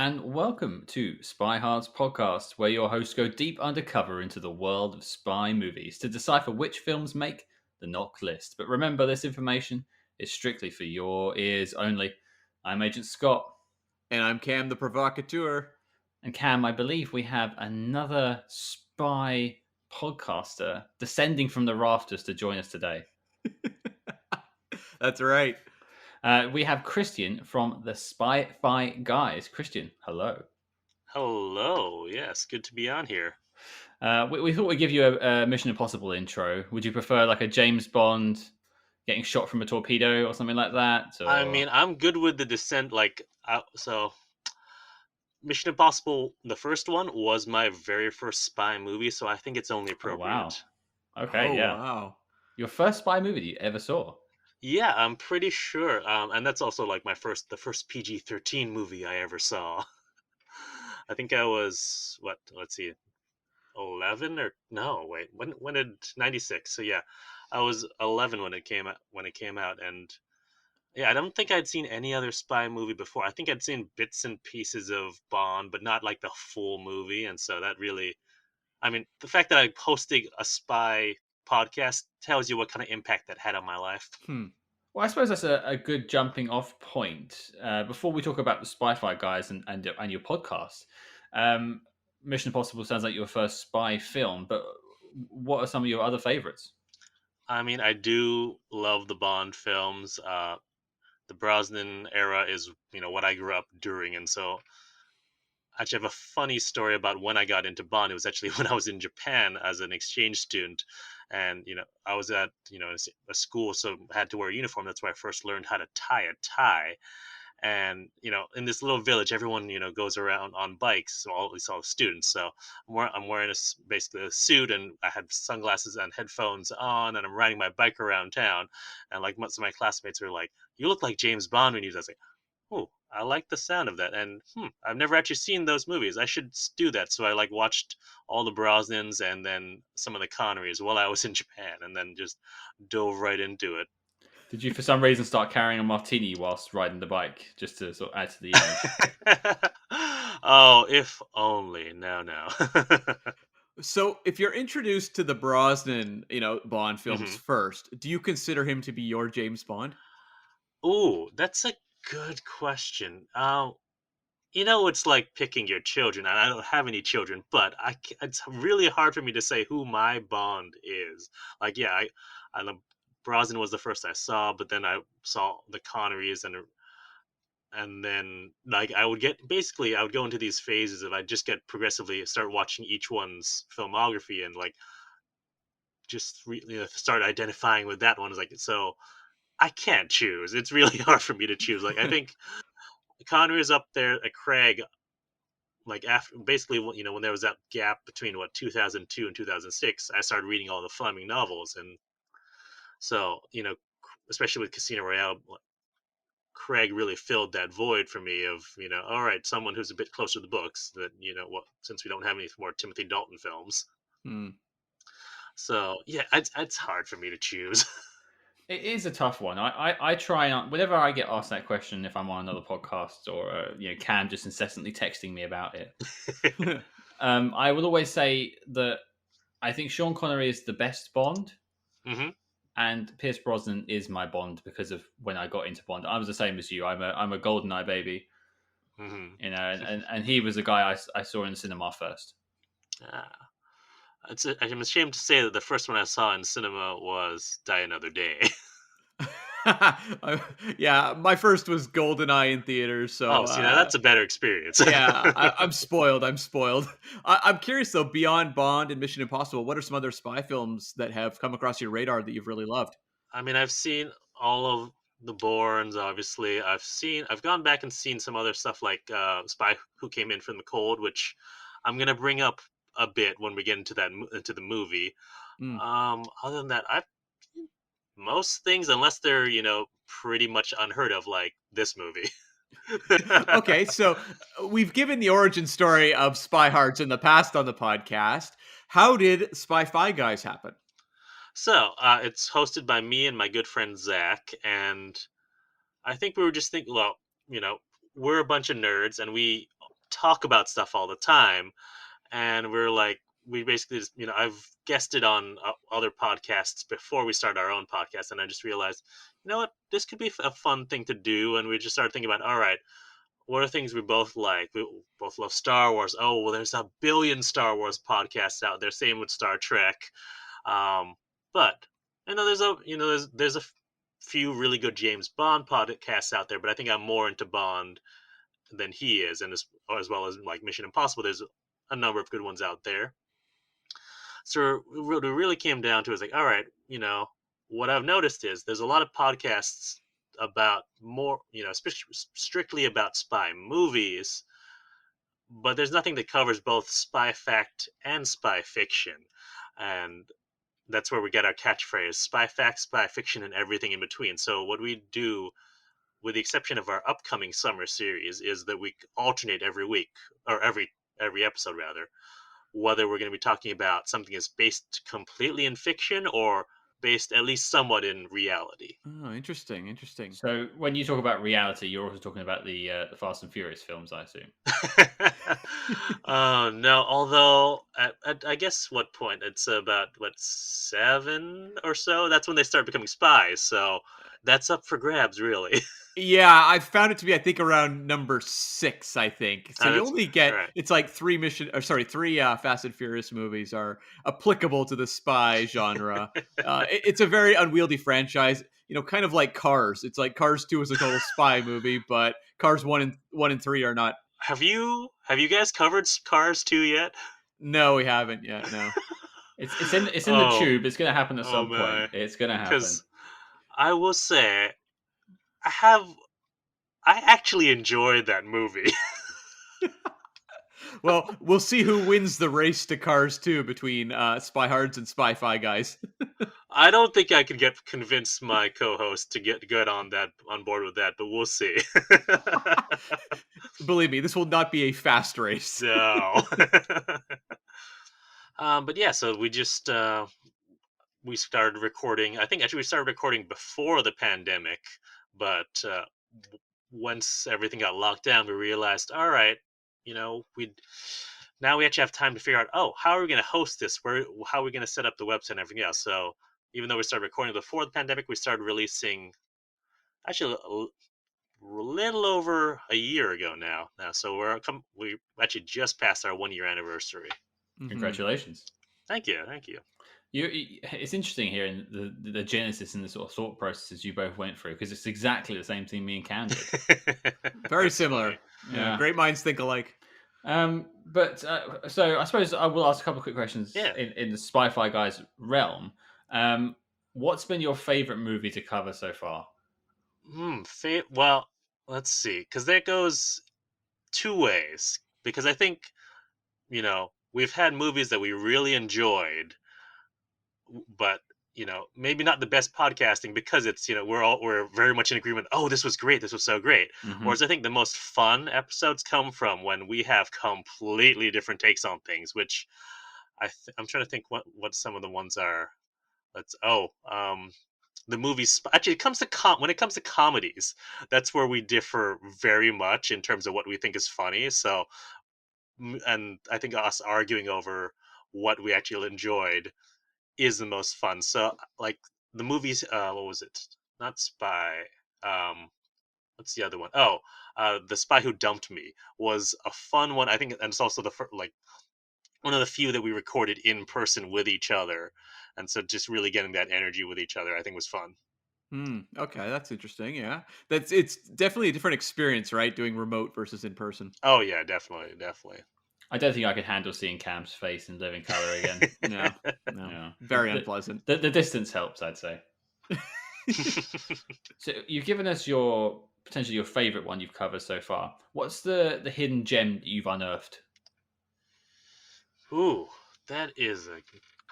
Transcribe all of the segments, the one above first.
and welcome to Spy Hard's podcast, where your hosts go deep undercover into the world of spy movies to decipher which films make the knock list. But remember, this information is strictly for your ears only. I'm Agent Scott, And I'm Cam the Provocateur. and Cam, I believe we have another spy podcaster descending from the rafters to join us today. That's right. We have Christian from the Spy Fi Guys. Christian, hello. Hello. Yes, good to be on here. We thought we'd give you a Mission Impossible intro. Would you prefer like a James Bond getting shot from a torpedo or something like that? I Or mean, I'm good with the descent. So Mission Impossible, the first one, was my very first spy movie, so I think it's only oh wow, appropriate. okay, Oh, yeah, wow. your first spy movie that you ever saw? Yeah, I'm pretty sure. And that's also like the first PG-13 movie I ever saw. I think I was what? Let's see, 11 or no? Wait, when did 96? So yeah, I was 11 when it came out. And yeah, I don't think I'd seen any other spy movie before. I think I'd seen bits and pieces of Bond, but not like the full movie. And so that really, I mean, the fact that I'm hosting a spy podcast tells you what kind of impact that had on my life. Hmm. Well, I suppose that's a good jumping off point. Before we talk about the Spy Fi Guys and your podcast, um, Mission Impossible sounds like your first spy film. But what are some of your other favorites? I mean, I do love the Bond films. The Brosnan era is, what I grew up during. And so I actually have a funny story about when I got into Bond. It was actually when I was in Japan as an exchange student, and I was at a school, so I had to wear a uniform. That's where I first learned how to tie a tie. And in this little village, everyone goes around on bikes, so at least all the students. So I'm wearing basically a suit, and I had sunglasses and headphones on, and I'm riding my bike around town. And like most of my classmates were like, "You look like James Bond when you." I was like, "Oh, I like the sound of that." And I've never actually seen those movies. I should do that. So I like watched all the Brosnans and then some of the Connerys while I was in Japan, and then just dove right into it. Did you, for some reason, start carrying a martini whilst riding the bike, just to sort of add to the image? Oh, if only. No, no. So, if you're introduced to the Brosnan, Bond films hmm first, do you consider him to be your James Bond? Ooh, that's a good question. It's like picking your children, and I don't have any children, but it's really hard for me to say who my Bond is. Like, yeah, the Brosnan was the first I saw, but then I saw the Connerys, and then like I would go into these phases of I just get progressively start watching each one's filmography and like just start identifying with that one. Is like so I can't choose. It's really hard for me to choose. Like I think Connery is up there at Craig. Like after basically, when there was that gap between 2002 and 2006, I started reading all the Fleming novels, and so especially with Casino Royale, Craig really filled that void for me of all right, someone who's a bit closer to the books that what since we don't have any more Timothy Dalton films. Hmm. So yeah, it's hard for me to choose. It is a tough one. I try and whenever I get asked that question, if I'm on another podcast or Cam just incessantly texting me about it, I will always say that I think Sean Connery is the best Bond, hmm and Pierce Brosnan is my Bond because of when I got into Bond. I was the same as you. I'm a GoldenEye baby, hmm and he was the guy I saw in the cinema first. Ah, I'm ashamed to say that the first one I saw in cinema was Die Another Day. Yeah, my first was GoldenEye in theaters, so Oh, see, now that's a better experience. yeah, I'm spoiled. I'm spoiled. I'm curious though. Beyond Bond and Mission Impossible, what are some other spy films that have come across your radar that you've really loved? I mean, I've seen all of the Bournes, obviously. I've gone back and seen some other stuff like Spy Who Came In from the Cold, which I'm gonna bring up a bit when we get into into the movie. Mm. Other than that, I've most things, unless they're pretty much unheard of, like this movie. Okay, so we've given the origin story of Spy Hearts in the past on the podcast. How did Spy Fi Guys happen? So it's hosted by me and my good friend Zach, and I think we were just thinking, well, you know, we're a bunch of nerds, and we talk about stuff all the time, and we're like, we basically just, I've guested on other podcasts before we start our own podcast, and I just realized, you know what, this could be a fun thing to do, and we just started thinking about, all right, what are things we both like? We both love Star Wars. Oh, well, there's a billion Star Wars podcasts out there. Same with Star Trek. But there's a few really good James Bond podcasts out there. But I think I'm more into Bond than he is, and as well as like Mission Impossible. There's a number of good ones out there. So what it really came down to is like, all right, what I've noticed is there's a lot of podcasts about more, strictly about spy movies, but there's nothing that covers both spy fact and spy fiction. And that's where we get our catchphrase: spy fact, spy fiction, and everything in between. So what we do, with the exception of our upcoming summer series, is that we alternate every week, or every episode rather, whether we're going to be talking about something that's based completely in fiction or based at least somewhat in reality. Oh, interesting. So when you talk about reality, you're also talking about the Fast and Furious films, I assume. Oh no! Although I guess what point it's about 7 or so. That's when they start becoming spies. So that's up for grabs, really. Yeah, I found it to be, I think, around number 6, I think. So you That's only get, right. it's like three Fast and Furious movies are applicable to the spy genre. It's a very unwieldy franchise, kind of like Cars. It's like Cars 2 is a total spy movie, but Cars 1 and 3 are not. Have you guys covered Cars 2 yet? No, we haven't yet. No. It's in the tube. It's going to happen at Oh some point. my! It's going to happen. Because I will say, I actually enjoyed that movie. Well, we'll see who wins the race to Cars 2 between Spy Hards and Spy Fi guys. I don't think I could convince my co-host to get good on board with that, but we'll see. Believe me, this will not be a fast race. No. But yeah, so we started recording. I think actually we started recording before the pandemic, but once everything got locked down, we realized, all right, we actually have time to figure out, oh, how are we going to host this? How are we going to set up the website and everything else? So even though we started recording before the pandemic, we started releasing actually a little over a year ago now. So we actually just passed our 1 year anniversary. Congratulations. Thank you. It's interesting hearing the genesis and the sort of thought processes you both went through, because it's exactly the same thing me and Cam did. Very similar. Funny. Yeah, great minds think alike. But so I suppose I will ask a couple of quick questions. Yeah. In the Spy-Fi guys realm. What's been your favorite movie to cover so far? Well, let's see, because that goes two ways. Because I think, we've had movies that we really enjoyed, but maybe not the best podcasting, because it's we're very much in agreement. Oh, this was great. This was so great. Mm-hmm. Whereas I think the most fun episodes come from when we have completely different takes on things. Which I'm trying to think what some of the ones are. The movies. Actually, when it comes to comedies, that's where we differ very much in terms of what we think is funny. So, and I think us arguing over what we actually enjoyed is the most fun. So, like the movies, what was it? Not Spy. What's the other one? Oh, The Spy Who Dumped Me was a fun one. I think, and it's also one of the few that we recorded in person with each other, and so just really getting that energy with each other, I think, was fun. Okay, that's interesting. Yeah, it's definitely a different experience, right? Doing remote versus in person. Oh yeah, definitely. I don't think I could handle seeing Cam's face in living color again. No, Yeah. very unpleasant. The distance helps, I'd say. So you've given us potentially your favorite one you've covered so far. What's the hidden gem that you've unearthed? Ooh, that is a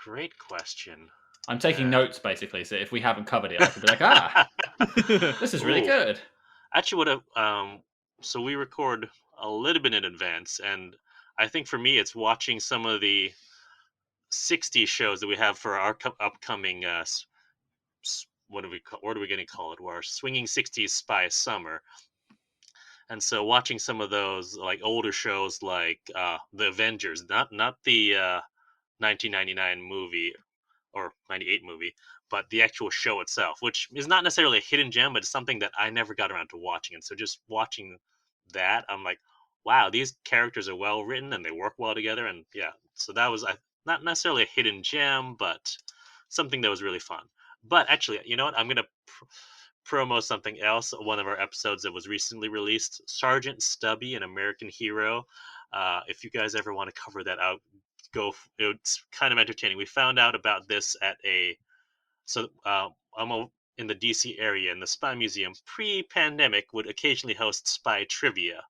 great question. I'm taking notes, basically, so if we haven't covered it, I can be like, this is really good. Actually, so we record a little bit in advance, and I think for me, it's watching some of the 60 shows that we have for our upcoming, what are we going to call it? Our Swinging 60s Spy Summer. And so watching some of those like older shows like the Avengers, not the 1999 movie or 98 movie, but the actual show itself, which is not necessarily a hidden gem, but it's something that I never got around to watching. And so just watching that, I'm like, wow, these characters are well written and they work well together. And yeah, so that was not necessarily a hidden gem, but something that was really fun. But actually, you know what? I'm gonna promo something else. One of our episodes that was recently released, Sergeant Stubby, an American hero. If you guys ever want to cover that out, it's kind of entertaining. We found out about this at in the DC area, and the Spy Museum pre-pandemic would occasionally host spy trivia,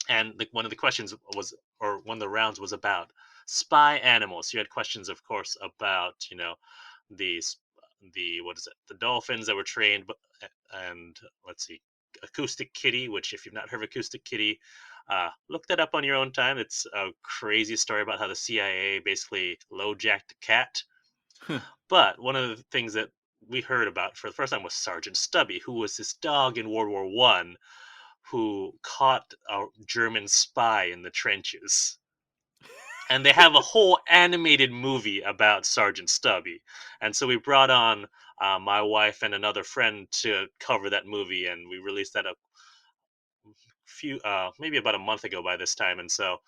and one of the questions was, or one of the rounds was about spy animals. You had questions, of course, about the what is it, the dolphins that were trained, and let's see, Acoustic Kitty, which if you've not heard of Acoustic Kitty, look that up on your own time. It's a crazy story about how the CIA basically low-jacked a cat. But one of the things that we heard about for the first time was Sergeant Stubby, who was this dog in World War One who caught a German spy in the trenches. And they have a whole animated movie about Sergeant Stubby. And so we brought on my wife and another friend to cover that movie, and we released that maybe about a month ago by this time. And so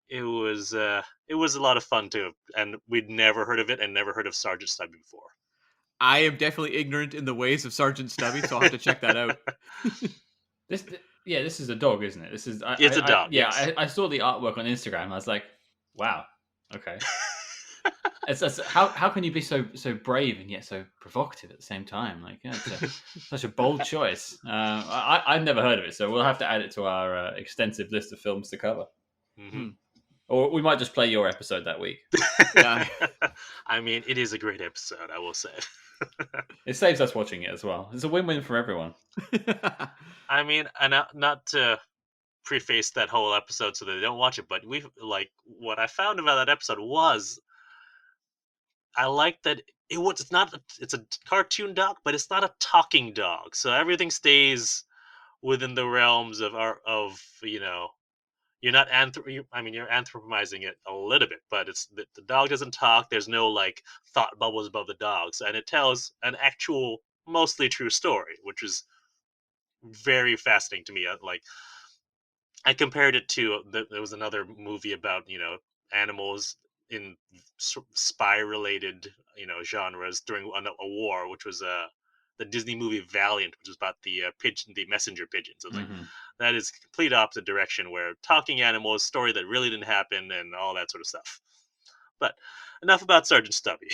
it was a lot of fun too, and we'd never heard of it and never heard of Sergeant Stubby before. I am definitely ignorant in the ways of Sergeant Stubby, so I'll have to check that out. This is a dog, isn't it? This is It's a dog. Yes. I saw the artwork on Instagram. I was like, wow, okay. How can you be so brave and yet so provocative at the same time? Like, yeah, it's such a bold choice. I've never heard of it, so we'll have to add it to our extensive list of films to cover. Mm-hmm. Or we might just play your episode that week. Yeah. I mean, it is a great episode, I will say. It saves us watching it as well. It's a win-win for everyone. I mean, and not to preface that whole episode so that they don't watch it, but what I found about that episode was I like that it's a cartoon dog, but it's not a talking dog. So everything stays within the realms of you're not you're anthropomizing it a little bit, but it's the dog doesn't talk. There's no like thought bubbles above the dogs, and it tells an actual, mostly true story, which is very fascinating to me. I compared it to there was another movie about animals in spy related genres during a war, which was the Disney movie Valiant, which was about the messenger pigeons. Like, that is complete opposite direction, where talking animals, story that really didn't happen, and all that sort of stuff. But enough about Sergeant Stubby.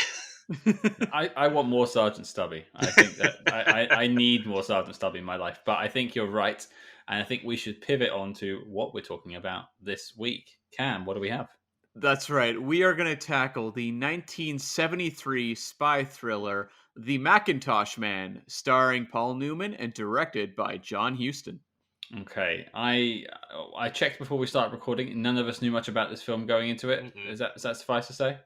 I want more Sergeant Stubby. I think that I need more Sergeant Stubby in my life. But I think you're right, and I think we should pivot on to what we're talking about this week. Cam, what do we have? That's right. We are going to tackle the 1973 spy thriller, The Macintosh Man, starring Paul Newman and directed by John Huston. Okay, I checked before we started recording. None of us knew much about this film going into it. Mm-mm. Is that suffice to say?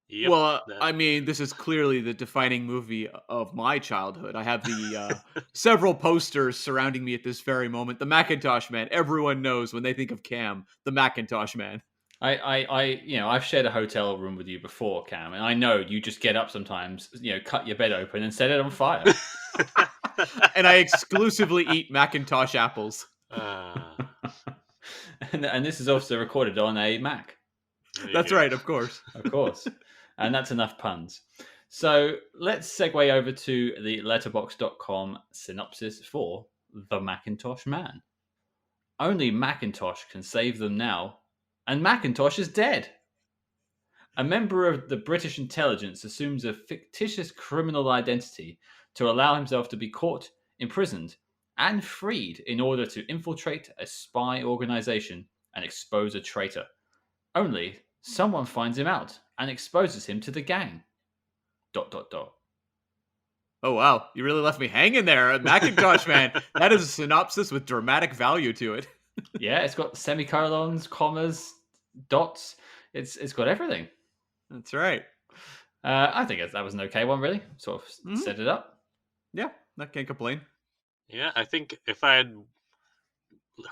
Yep, well, I mean, this is clearly the defining movie of my childhood. I have the several posters surrounding me at this very moment. The Macintosh Man. Everyone knows when they think of Cam, the Macintosh Man. I've shared a hotel room with you before, Cam, and I know you just get up sometimes, cut your bed open and set it on fire. And I exclusively eat Macintosh apples. And this is also recorded on a Mac. That's right, of course. Of course. And that's enough puns. So let's segue over to the letterbox.com synopsis for The Macintosh Man. Only Macintosh can save them now, and Macintosh is dead. A member of the British intelligence assumes a fictitious criminal identity to allow himself to be caught, imprisoned, and freed in order to infiltrate a spy organization and expose a traitor. Only someone finds him out and exposes him to the gang. ... Oh, wow. You really left me hanging there. Macintosh Man. That is a synopsis with dramatic value to it. Yeah, it's got semicolons, commas, dots. It's got everything. That's right. I think that was an okay one, really. Sort of set it up. Yeah, I can't complain. Yeah, I think if I had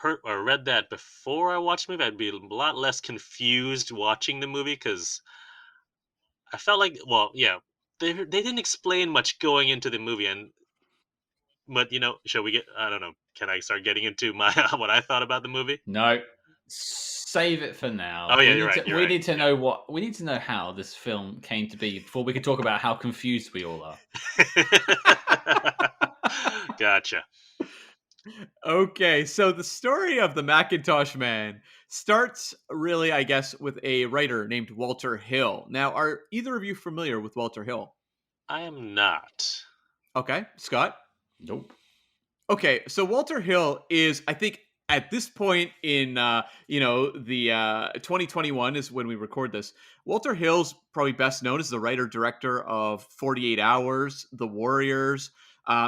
heard or read that before I watched the movie, I'd be a lot less confused watching the movie because I felt like, well, yeah, they didn't explain much going into the movie, and but shall we get? I don't know. Can I start getting into my what I thought about the movie? No, save it for now. Oh yeah, We you're need right. to. You're We right. need to know what. We need to know how this film came to be before we can talk about how confused we all are. Gotcha. Okay, so the story of the Macintosh Man starts really, I guess, with a writer named Walter Hill. Now, are either of you familiar with Walter Hill? I am not. Okay, Scott? Nope. Okay, so Walter Hill is, I think, at this point in the 2021 is when we record this. Walter Hill's probably best known as the writer director of 48 Hours, The Warriors.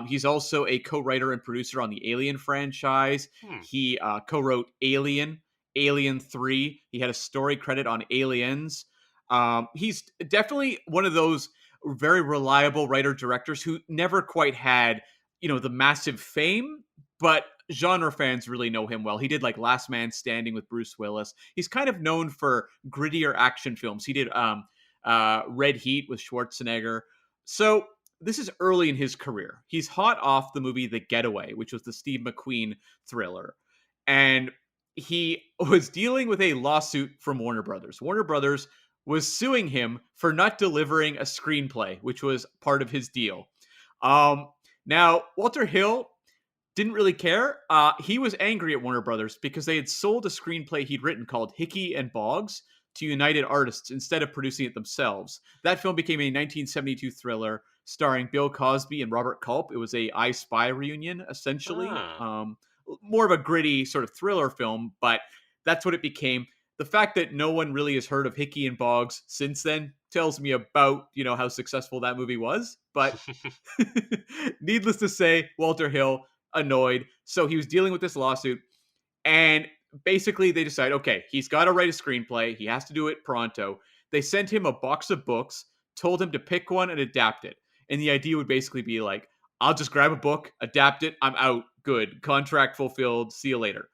He's also a co-writer and producer on the Alien franchise. Hmm. He co-wrote Alien, Alien 3. He had a story credit on Aliens. He's definitely one of those very reliable writer directors who never quite had the massive fame, but genre fans really know him well. He did like Last Man Standing with Bruce Willis. He's kind of known for grittier action films. He did Red Heat with Schwarzenegger. So this is early in his career. He's hot off the movie The Getaway, which was the Steve McQueen thriller. And he was dealing with a lawsuit from Warner Brothers. Warner Brothers was suing him for not delivering a screenplay, which was part of his deal. Now, Walter Hill didn't really care. He was angry at Warner Brothers because they had sold a screenplay he'd written called Hickey and Boggs to United Artists instead of producing it themselves. That film became a 1972 thriller starring Bill Cosby and Robert Culp. It was a I Spy reunion, essentially. Ah. More of a gritty sort of thriller film, but that's what it became. The fact that no one really has heard of Hickey and Boggs since then tells me about, how successful that movie was. But needless to say, Walter Hill annoyed. So he was dealing with this lawsuit. And basically they decide, okay, he's got to write a screenplay. He has to do it pronto. They sent him a box of books, told him to pick one and adapt it. And the idea would basically be like, I'll just grab a book, adapt it. I'm out. Good. Contract fulfilled. See you later.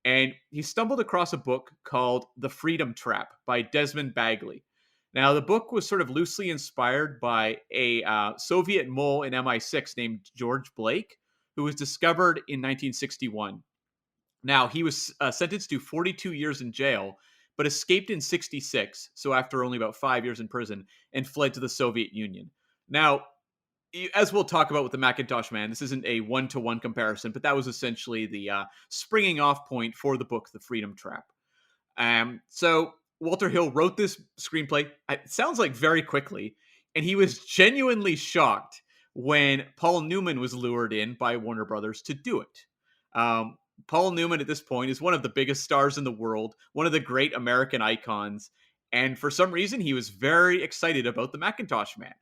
And he stumbled across a book called The Freedom Trap by Desmond Bagley. Now, the book was sort of loosely inspired by a Soviet mole in MI6 named George Blake, who was discovered in 1961. Now, he was sentenced to 42 years in jail, but escaped in 66, so after only about 5 years in prison, and fled to the Soviet Union. Now, as we'll talk about with the Macintosh Man, this isn't a one-to-one comparison, but that was essentially the springing off point for the book, The Freedom Trap. So Walter Hill wrote this screenplay, it sounds like very quickly, and he was genuinely shocked when Paul Newman was lured in by Warner Brothers to do it. Paul Newman at this point is one of the biggest stars in the world, one of the great American icons, and for some reason he was very excited about the Macintosh Man.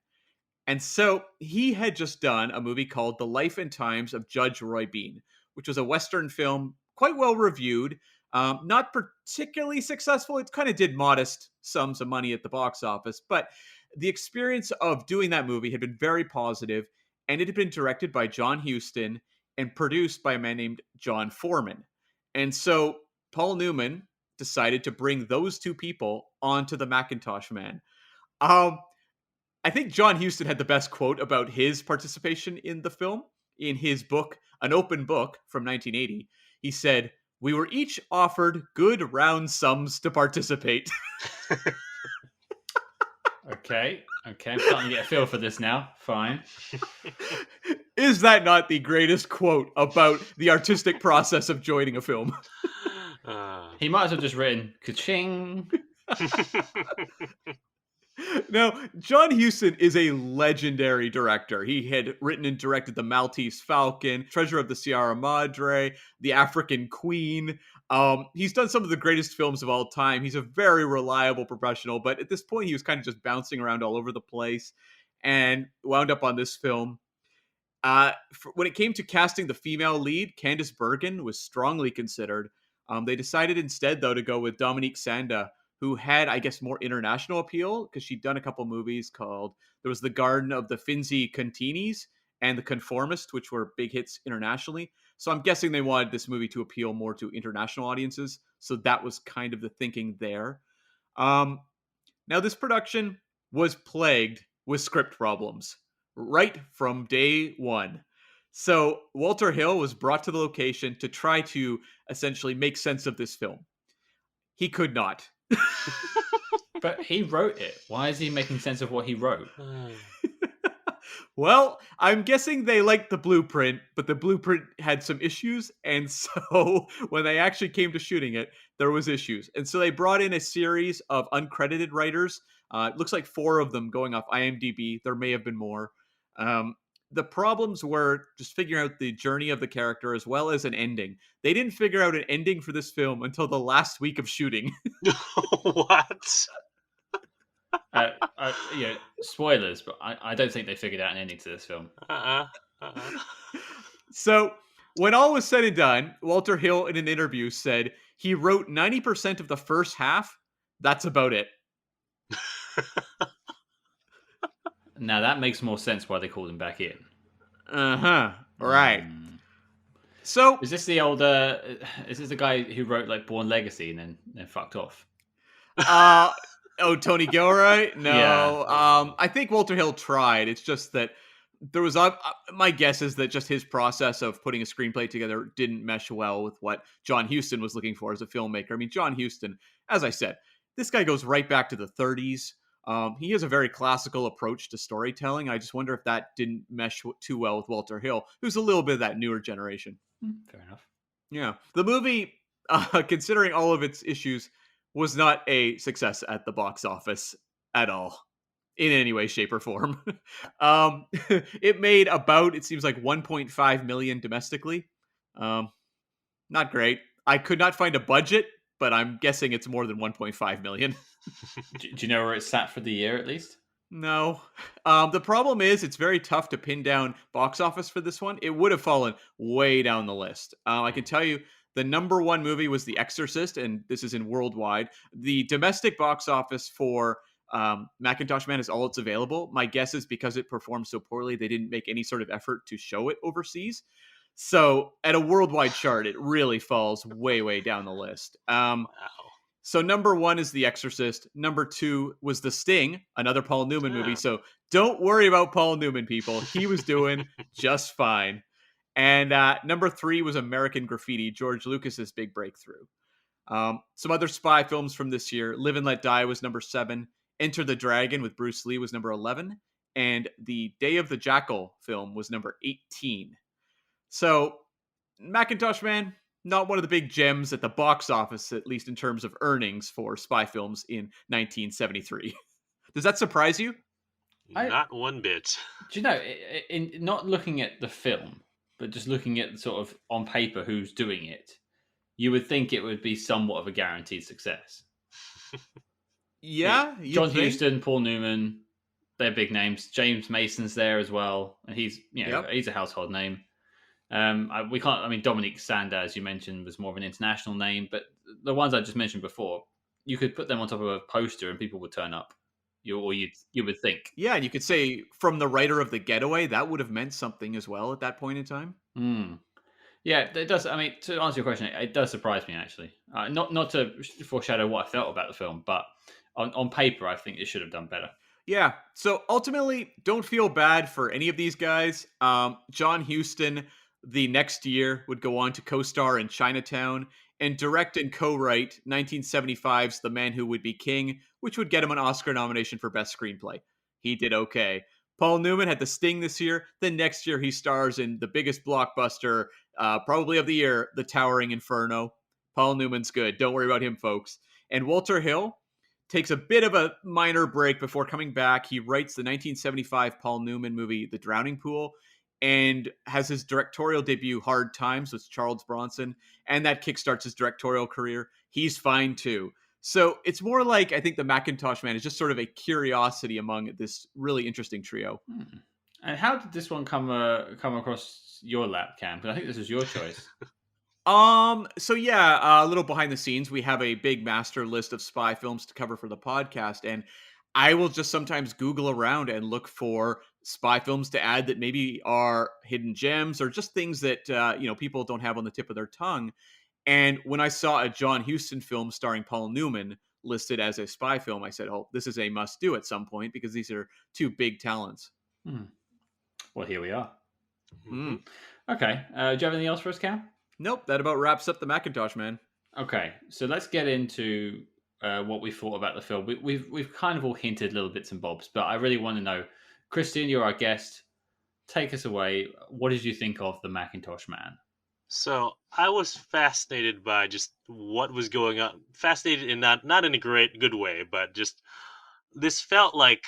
And so he had just done a movie called The Life and Times of Judge Roy Bean, which was a Western film, quite well reviewed, not particularly successful. It kind of did modest sums of money at the box office, but the experience of doing that movie had been very positive, and it had been directed by John Huston and produced by a man named John Foreman. And so Paul Newman decided to bring those two people onto the Macintosh Man. I think John Huston had the best quote about his participation in the film. In his book, An Open Book from 1980, he said, "We were each offered good round sums to participate." Okay. I'm starting to get a feel for this now. Fine. Is that not the greatest quote about the artistic process of joining a film? He might as well just written ka-ching. Now, John Huston is a legendary director. He had written and directed The Maltese Falcon, Treasure of the Sierra Madre, The African Queen. He's done some of the greatest films of all time. He's a very reliable professional, but at this point, he was kind of just bouncing around all over the place and wound up on this film. When it came to casting the female lead, Candice Bergen was strongly considered. They decided instead, though, to go with Dominique Sanda, who had, I guess, more international appeal because she'd done a couple movies called, there was The Garden of the Finzi Continis and The Conformist, which were big hits internationally. So I'm guessing they wanted this movie to appeal more to international audiences. So that was kind of the thinking there. Um, Now, this production was plagued with script problems right from day one. So Walter Hill was brought to the location to try to essentially make sense of this film. He could not. But he wrote it. Why is he making sense of what he wrote? Well, I'm guessing they liked the blueprint, but the blueprint had some issues, and so when they actually came to shooting it, there was issues. And so they brought in a series of uncredited writers. It looks like 4 of them going off IMDb. There may have been more. Um, the problems were just figuring out the journey of the character as well as an ending. They didn't figure out an ending for this film until the last week of shooting. What? Spoilers, but I don't think they figured out an ending to this film. So, when all was said and done, Walter Hill in an interview said he wrote 90% of the first half. That's about it. Now that makes more sense why they called him back in. Right. So, Is this the is this the guy who wrote like Born Legacy and then fucked off? Tony Gilroy? No. Yeah. I think Walter Hill tried. It's just that there was my guess is that just his process of putting a screenplay together didn't mesh well with what John Huston was looking for as a filmmaker. I mean, John Huston, as I said, this guy goes right back to the 30s. He has a very classical approach to storytelling. I just wonder if that didn't mesh too well with Walter Hill, who's a little bit of that newer generation. Fair enough. Yeah. The movie, considering all of its issues, was not a success at the box office at all, in any way, shape, or form. It made about, it seems like 1.5 million domestically. Not great. I could not find a budget, but I'm guessing it's more than 1.5 million. Do you know where it's sat for the year at least? No. The problem is it's very tough to pin down box office for this one. It would have fallen way down the list. I can tell you the number 1 movie was The Exorcist, and this is in worldwide. The domestic box office for Macintosh Man is all it's available. My guess is because it performed so poorly, they didn't make any sort of effort to show it overseas. So at a worldwide chart, it really falls way, way down the list. Wow. So number 1 is The Exorcist. Number 2 was The Sting, another Paul Newman movie. So don't worry about Paul Newman, people. He was doing just fine. And number 3 was American Graffiti, George Lucas's big breakthrough. Some other spy films from this year. Live and Let Die was number 7. Enter the Dragon with Bruce Lee was number 11. And the Day of the Jackal film was number 18. So Macintosh Man, not one of the big gems at the box office, at least in terms of earnings for spy films in 1973. Does that surprise you? Not one bit. Do you know, in not looking at the film, but just looking at sort of on paper who's doing it, you would think it would be somewhat of a guaranteed success. Yeah, John Huston, Paul Newman, they're big names. James Mason's there as well, and he's he's a household name. We can't. I mean, Dominique Sanda, as you mentioned, was more of an international name, but the ones I just mentioned before, you could put them on top of a poster and people would turn up. You would think. Yeah, and you could say from the writer of The Getaway, that would have meant something as well at that point in time. Yeah, it does. I mean, to answer your question, it does surprise me actually. Not to foreshadow what I felt about the film, but on paper, I think it should have done better. Yeah. So ultimately, don't feel bad for any of these guys. John Huston, the next year, would go on to co-star in Chinatown and direct and co-write 1975's The Man Who Would Be King, which would get him an Oscar nomination for Best Screenplay. He did okay. Paul Newman had The Sting this year. Then next year, he stars in the biggest blockbuster, probably of the year, The Towering Inferno. Paul Newman's good. Don't worry about him, folks. And Walter Hill takes a bit of a minor break before coming back. He writes the 1975 Paul Newman movie, The Drowning Pool, and has his directorial debut, Hard Times, with Charles Bronson, and that kickstarts his directorial career. He's fine, too. So it's more like, I think the Macintosh Man is just sort of a curiosity among this really interesting trio. And how did this one come across your lap, Cam? Because I think this was your choice. So yeah, a little behind the scenes, we have a big master list of spy films to cover for the podcast, and I will just sometimes Google around and look for spy films to add that maybe are hidden gems or just things that people don't have on the tip of their tongue. And when I saw a John Huston film starring Paul Newman listed as a spy film, I said, "Oh, this is a must do at some point because these are two big talents." Hmm. Well, here we are. Hmm. Okay. Do you have anything else for us, Cam? Nope, that about wraps up the Macintosh Man. Okay, so let's get into what we thought about the film. We've kind of all hinted little bits and bobs, but I really want to know, Christian, you're our guest. Take us away. What did you think of the Macintosh Man? So I was fascinated by just what was going on. Fascinated in not in a great good way, but just this felt like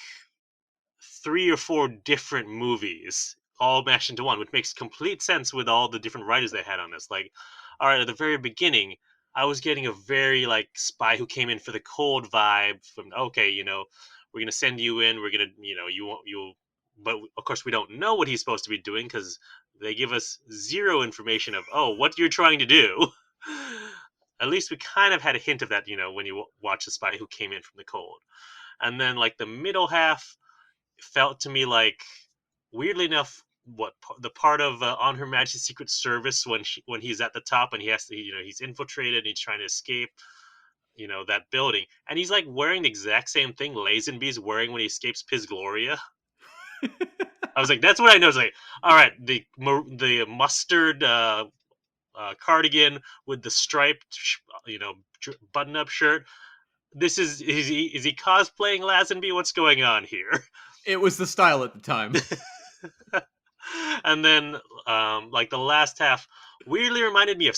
3 or 4 different movies all mashed into one, which makes complete sense with all the different writers they had on this. Like, all right, at the very beginning, I was getting a very like spy who came in for the cold vibe from okay, we're gonna send you in, we're gonna, you won't you, but of course we don't know what he's supposed to be doing because they give us zero information of what you're trying to do. At least we kind of had a hint of that, when you watch the spy who came in from the cold, and then like the middle half felt to me like, weirdly enough, the part of on Her Majesty's Secret Service when he's at the top and he has to, he's infiltrated and he's trying to escape, that building, and he's like wearing the exact same thing Lazenby's wearing when he escapes Piz Gloria. I was like, that's what I know. It's like, all right, the mustard cardigan with the striped, button-up shirt. This is he cosplaying Lazenby? What's going on here? It was the style at the time. And then like the last half weirdly reminded me of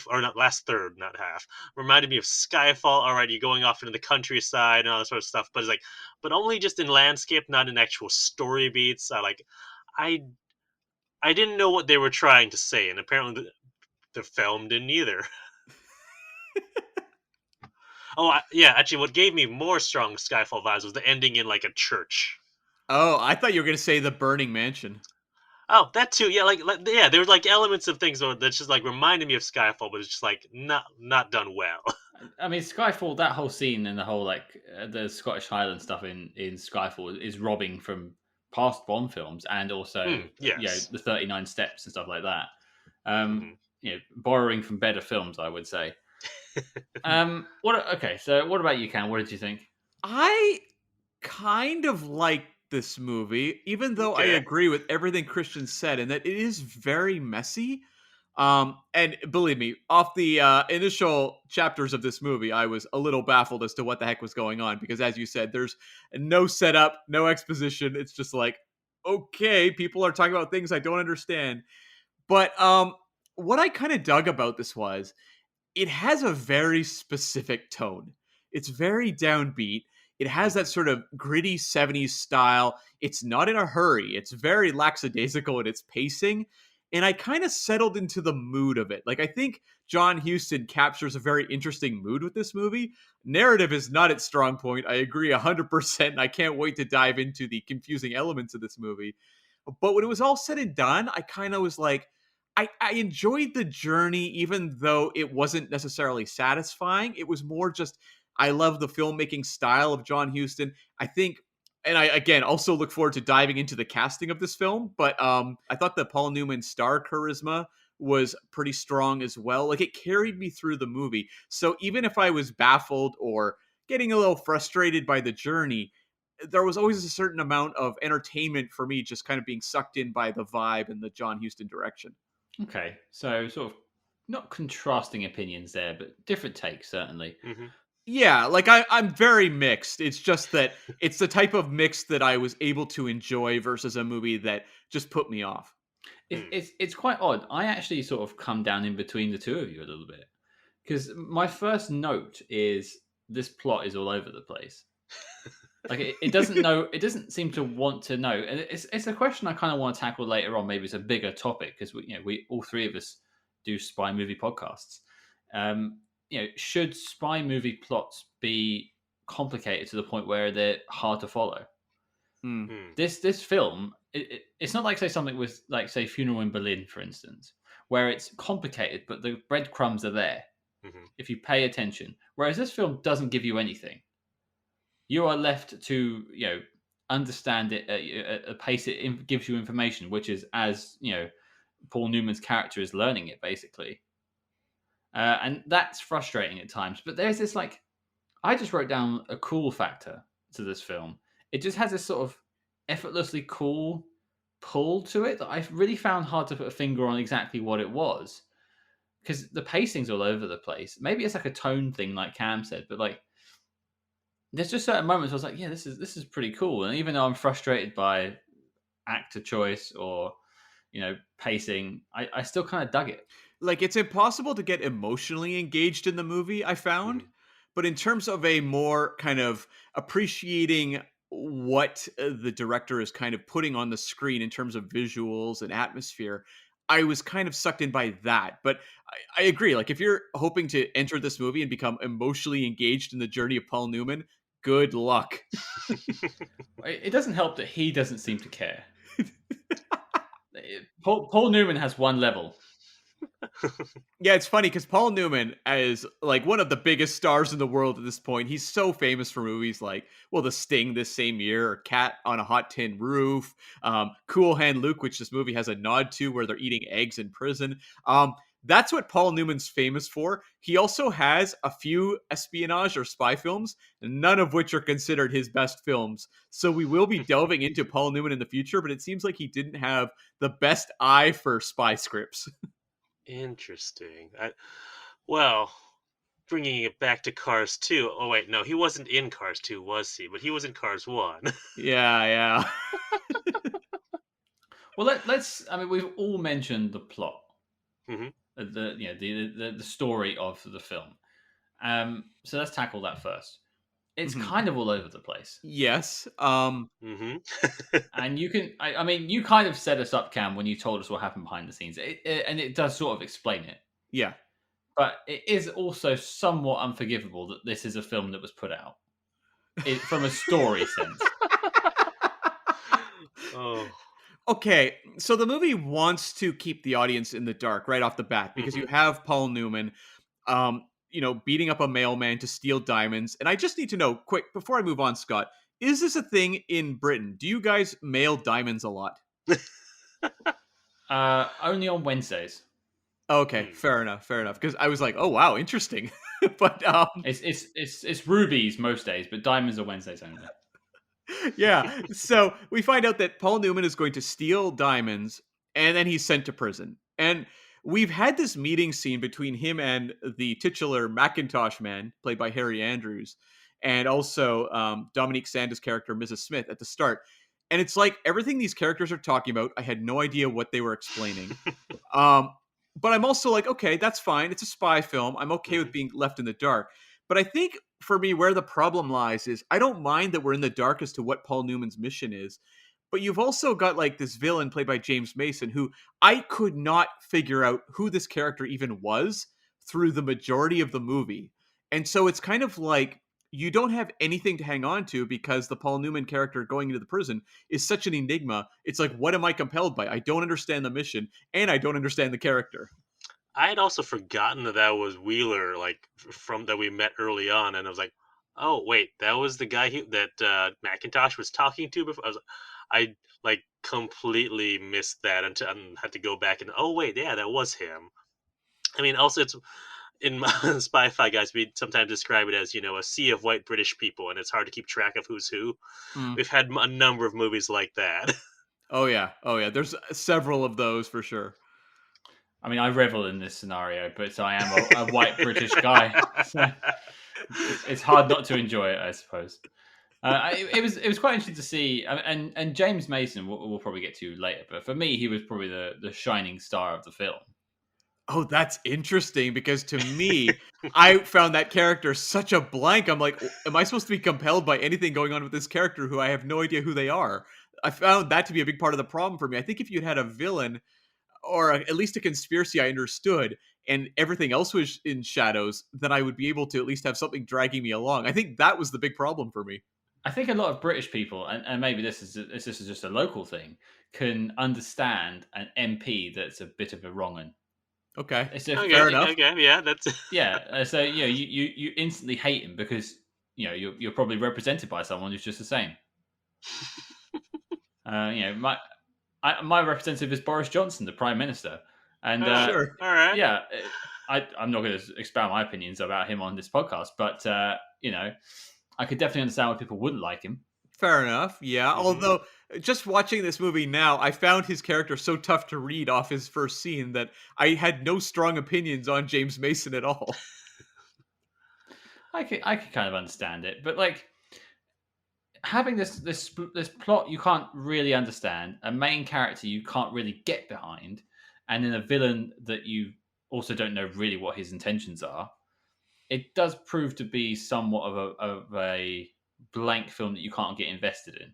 or not last third, not half, reminded me of Skyfall. All right, you're going off into the countryside and all that sort of stuff, but it's like, but only just in landscape, not in actual story beats. I I didn't know what they were trying to say, and apparently the film didn't either. Yeah, actually, what gave me more strong Skyfall vibes was the ending in like a church. Oh, I thought you were going to say the Burning Mansion. Oh, that too. Yeah, yeah, there was like elements of things that's just like reminded me of Skyfall, but it's just like not done well. I mean, Skyfall, that whole scene and the whole like the Scottish Highland stuff in Skyfall is robbing from past Bond films and also Yes. the 39 Steps and stuff like that. Mhm. Borrowing from better films, I would say. Okay, so what about you, Cam? What did you think? I kind of like this movie, even though I Okay. agree with everything Christian said, and that it is very messy. And believe me, off the initial chapters of this movie, I was a little baffled as to what the heck was going on because, as you said, there's no setup, no exposition. It's just like, okay, people are talking about things I don't understand. But what I kind of dug about this was it has a very specific tone. It's very downbeat. It has that Mhm. sort of gritty 70s style. It's not in a hurry. It's very lackadaisical in its pacing. And I kind of settled into the mood of it. Like, I think John Huston captures a very interesting mood with this movie. Narrative is not its strong point. I agree 100%. And I can't wait to dive into the confusing elements of this movie. But when it was all said and done, I kind of was like, I enjoyed the journey, even though it wasn't necessarily satisfying. It was more just, I love the filmmaking style of John Huston. I think, and I again also look forward to diving into the casting of this film. But I thought that Paul Newman star charisma was pretty strong as well. Like it carried me through the movie. So even if I was baffled or getting a little frustrated by the journey, there was always a certain amount of entertainment for me, just kind of being sucked in by the vibe and the John Huston direction. Okay, so sort of not contrasting opinions there, but different takes certainly. Mhm. Yeah, like I'm very mixed. It's just that it's the type of mix that I was able to enjoy versus a movie that just put me off. Hmm. It's quite odd. I actually sort of come down in between the two of you a little bit because my first note is this plot is all over the place. Like it doesn't know, it doesn't seem to want to know, and it's a question I kind of want to tackle later on. Maybe it's a bigger topic because we all three of us do spy movie podcasts. Should spy movie plots be complicated to the point where they're hard to follow? Hmm. Hmm. This film, it's not like say something with like say Funeral in Berlin, for instance, where it's complicated, but the breadcrumbs are there Mhm. if you pay attention. Whereas this film doesn't give you anything. You are left to understand it at a pace it gives you information, which is as Paul Newman's character is learning it basically, and that's frustrating at times. But there's this I just wrote down a cool factor to this film. It just has this sort of effortlessly cool pull to it that I really found hard to put a finger on exactly what it was, because the pacing's all over the place. Maybe it's like a tone thing, like Cam said, but there's just certain moments where I was like, yeah, this is pretty cool. And even though I'm frustrated by actor choice or pacing, I still kind of dug it. Like, it's impossible to get emotionally engaged in the movie, I found. Mhm. But in terms of a more kind of appreciating what the director is kind of putting on the screen in terms of visuals and atmosphere, I was kind of sucked in by that. But I agree. Like, if you're hoping to enter this movie and become emotionally engaged in the journey of Paul Newman, good luck. It doesn't help that he doesn't seem to care. Paul Newman has one level. Yeah, it's funny because Paul Newman is like one of the biggest stars in the world at this point. He's so famous for movies like, well, The Sting this same year, or Cat on a Hot Tin Roof, Cool Hand Luke, which this movie has a nod to, where they're eating eggs in prison. That's what Paul Newman's famous for. He also has a few espionage or spy films, none of which are considered his best films. So we will be delving into Paul Newman in the future, but it seems like he didn't have the best eye for spy scripts. Interesting. Well, bringing it back to Cars 2. Oh wait, no, he wasn't in Cars 2, was he? But he was in Cars 1. Yeah, yeah. Well, let's. I mean, we've all mentioned the plot, hmm the story of the film. So let's tackle that first. It's Mhm. kind of all over the place, Yes. hmm and you can. I mean, you kind of set us up, Cam, when you told us what happened behind the scenes, and it does sort of explain it. Yeah. But it is also somewhat unforgivable that this is a film that was put out from a story sense. Oh. Okay, so the movie wants to keep the audience in the dark right off the bat because you hmm have Paul Newman, beating up a mailman to steal diamonds. And I just need to know, quick, before I move on, Scott, is this a thing in Britain? Do you guys mail diamonds a lot? Only on Wednesdays. Okay, fair enough, fair enough. Because I was like, oh wow, interesting. But It's rubies most days, but diamonds are Wednesdays only. yeah. So we find out that Paul Newman is going to steal diamonds and then he's sent to prison. And we've had this meeting scene between him and the titular Macintosh Man, played by Harry Andrews, and also Dominique Sanda's character, Mrs. Smith, at the start. And it's like everything these characters are talking about, I had no idea what they were explaining. Um, but I'm also like, okay, that's fine. It's a spy film. I'm okay with hmm being left in the dark. But I think for me, where the problem lies is I don't mind that we're in the dark as to what Paul Newman's mission is. But you've also got like this villain played by James Mason, who I could not figure out who this character even was through the majority of the movie. And so it's kind of like you don't have anything to hang on to because the Paul Newman character going into the prison is such an enigma. It's like, what am I compelled by? I don't understand the mission and I don't understand the character. I had also forgotten that was Wheeler, like from that we met early on, and I was like, "Oh wait, that was the guy that Macintosh was talking to before." I like completely missed that and had to go back and oh wait, yeah, that was him. I mean, also it's in my Spy-Fi guys, we sometimes describe it as a sea of white British people, and it's hard to keep track of who's who. Mm. We've had a number of movies like that. Oh yeah. Oh yeah. There's several of those for sure. I mean, I revel in this scenario, but I am a white British guy, so it's hard not to enjoy it, I suppose. It was quite interesting to see, and James Mason we'll probably get to later, but for me, he was probably the shining star of the film. Oh, that's interesting because to me, I found that character such a blank. I'm like, am I supposed to be compelled by anything going on with this character who I have no idea who they are? I found that to be a big part of the problem for me. I think if you'd had a villain or at least a conspiracy I understood and everything else was in shadows, then I would be able to at least have something dragging me along. I think that was the big problem for me. I think a lot of British people, and maybe this is just a local thing, can understand an MP that's a bit of a wrong un. Okay, It's a fair Okay, enough. okay, yeah, that's yeah. So you instantly hate him because you're probably represented by someone who's just the same. My representative is Boris Johnson, the Prime Minister, and Sure. All right. yeah, I'm not going to expound my opinions about him on this podcast, but I could definitely understand why people wouldn't like him. Fair enough. Yeah. Mhm. Although, just watching this movie now, I found his character so tough to read off his first scene that I had no strong opinions on James Mason at all. I could kind of understand it, but like having this plot you can't really understand, a main character you can't really get behind, and then a villain that you also don't know really what his intentions are. It does prove to be somewhat of a blank film that you can't get invested in.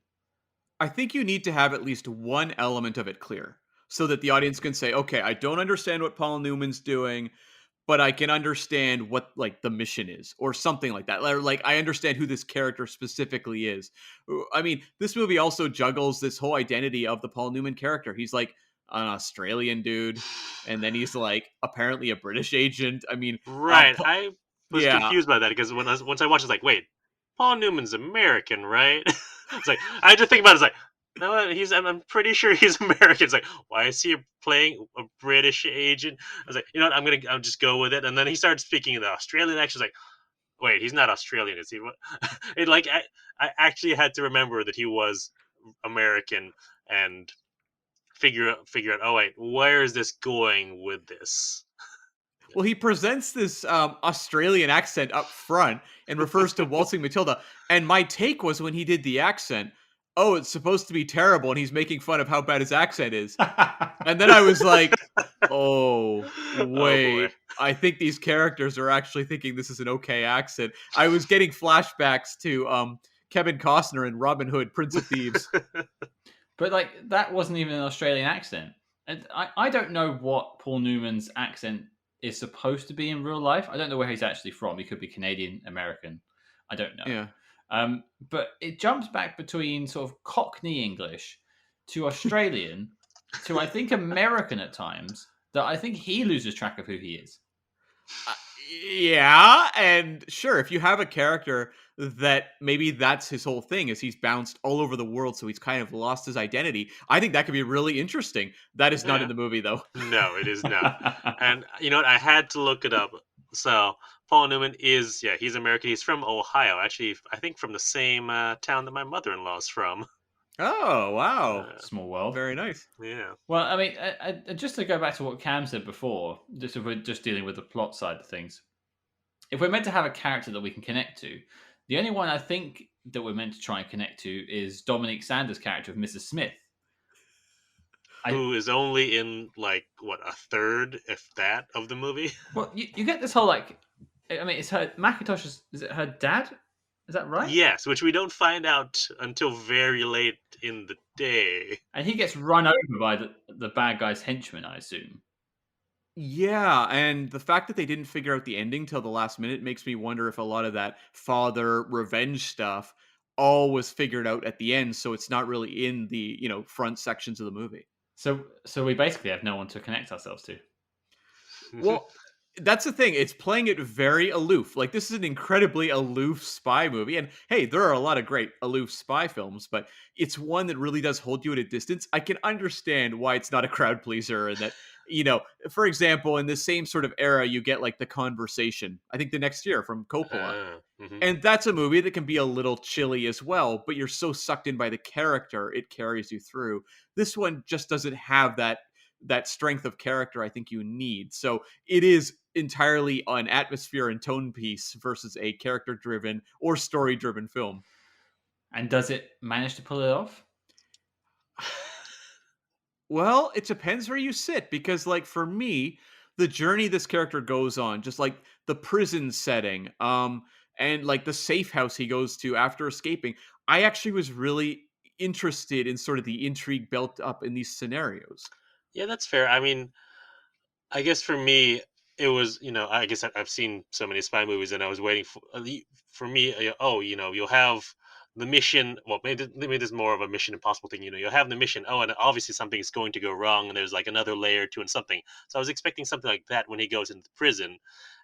I think you need to have at least one element of it clear so that the audience can say, okay, I don't understand what Paul Newman's doing, but I can understand what like the mission is or something like that. Like I understand who this character specifically is. I mean, this movie also juggles this whole identity of the Paul Newman character. He's like an Australian dude, and then he's like apparently a British agent. I mean, Right. I was yeah, confused by that because once I watched, it's like, wait, Paul Newman's American, right? It's like I had to think about it. It's like, no, I'm pretty sure he's American. It's like, why is he playing a British agent? I was like, you know what, I'll just go with it. And then he started speaking in the Australian accent. Like, wait, he's not Australian, is he? It like I actually had to remember that he was American and figure out. Oh wait, where is this going with this? well, he presents this Australian accent up front and refers to Waltzing Matilda. And my take was when he did the accent, oh, it's supposed to be terrible, and he's making fun of how bad his accent is. And then I was like, oh, Oh boy. wait. I think these characters are actually thinking this is an okay accent. I was getting flashbacks to Kevin Costner in Robin Hood, Prince of Thieves. But like that wasn't even an Australian accent. And I don't know what Paul Newman's accent is supposed to be in real life. I don't know where he's actually from. He could be Canadian, American. I don't know. Yeah. But it jumps back between sort of Cockney English to Australian to I think American at times. That I think he loses track of who he is. Yeah, and sure, if you have a character that maybe that's his whole thing is he's bounced all over the world, so he's kind of lost his identity. I think that could be really interesting. That is not in Yeah. the movie, though. No, it is not. And you know what? I had to look it up. So Paul Newman is, yeah, he's American. He's from Ohio. Actually, I think from the same town that my mother-in-law's from. Oh, wow. Small world. Very nice. Yeah. Well, I mean, just to go back to what Cam said before, just if we're just dealing with the plot side of things, if we're meant to have a character that we can connect to, the only one I think that we're meant to try and connect to is Dominique Sanders' character of Mrs. Smith. Who is only in like what, a third, if that, of the movie? Well, you get this whole like, I mean, it's her Macintosh. Is it her dad? Is that right? Yes, which we don't find out until very late in the day. And he gets run over by the bad guy's henchman, I assume. Yeah, and the fact that they didn't figure out the ending till the last minute makes me wonder if a lot of that father revenge stuff all was figured out at the end, so it's not really in the, front sections of the movie. So we basically have no one to connect ourselves to. Well, that's the thing. It's playing it very aloof. Like, this is an incredibly aloof spy movie. And hey, there are a lot of great aloof spy films, but it's one that really does hold you at a distance. I can understand why it's not a crowd pleaser and that, for example, in the same sort of era, you get like The Conversation, I think the next year from Coppola. Mhm. And that's a movie that can be a little chilly as well, but you're so sucked in by the character, it carries you through. This one just doesn't have that strength of character I think you need. So it is entirely an atmosphere and tone piece versus a character driven or story driven film. And does it manage to pull it off? Well, it depends where you sit because like for me, the journey this character goes on, just like the prison setting, and like the safe house he goes to after escaping, I actually was really interested in sort of the intrigue built up in these scenarios. Yeah, that's fair. I mean, I guess for me, it was, I guess I've seen so many spy movies, and I was waiting for me. Oh, you'll have the mission. Well, maybe there's more of a Mission Impossible thing. You'll have the mission. Oh, and obviously something's going to go wrong, and there's like another layer to and something. So I was expecting something like that when he goes into the prison,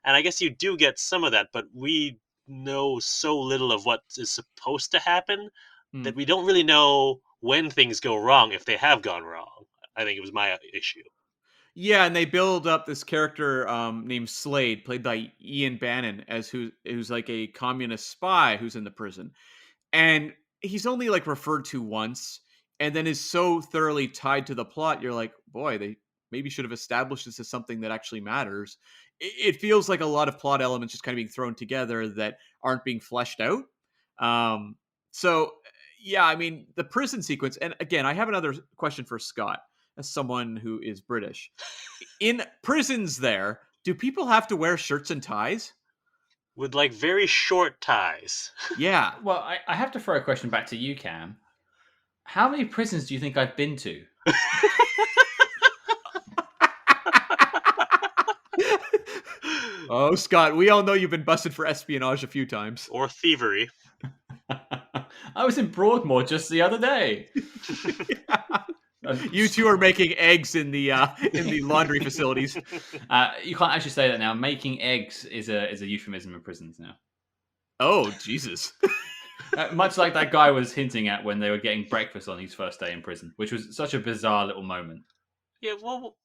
and I guess you do get some of that, but we know so little of what is supposed to happen Hmm. that we don't really know when things go wrong if they have gone wrong. I think it was my issue. Yeah, and they build up this character named Slade, played by Ian Bannon, as who's like a communist spy who's in the prison, and he's only like referred to once, and then is so thoroughly tied to the plot. You're like, boy, they maybe should have established this as something that actually matters. It feels like a lot of plot elements just kind of being thrown together that aren't being fleshed out. Um, so yeah, I mean the prison sequence, and again, I have another question for Scott, as someone who is British. In prisons there, do people have to wear shirts and ties? With like very short ties. Yeah. Well, I have to throw a question back to you, Cam. How many prisons do you think I've been to? Oh, Scott, we all know you've been busted for espionage a few times. Or thievery. I was in Broadmoor just the other day. You two are making eggs in the laundry facilities. You can't actually say that now. Making eggs is a euphemism in prisons now. Oh, Jesus. Much like that guy was hinting at when they were getting breakfast on his first day in prison, which was such a bizarre little moment. Yeah, well,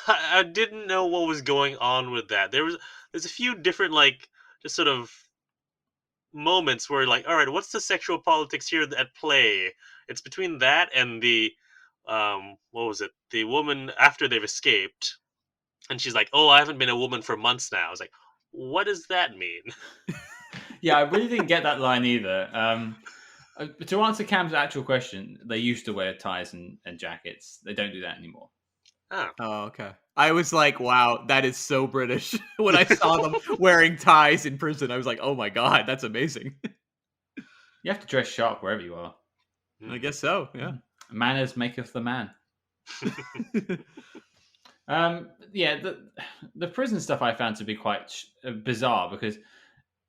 I didn't know what was going on with that. There's a few different like just sort of moments where like, all right, what's the sexual politics here at play? It's between that and the what was it? The woman after they've escaped, and she's like, "Oh, I haven't been a woman for months now." I was like, "What does that mean?" Yeah, I really didn't get that line either. To answer Cam's actual question, they used to wear ties and jackets. They don't do that anymore. Oh. Oh, okay. I was like, wow, that is so British. When I saw them wearing ties in prison, I was like, oh my God, that's amazing. You have to dress sharp wherever you are. I guess so, yeah. Manners maketh the man. Yeah, the prison stuff I found to be quite bizarre because,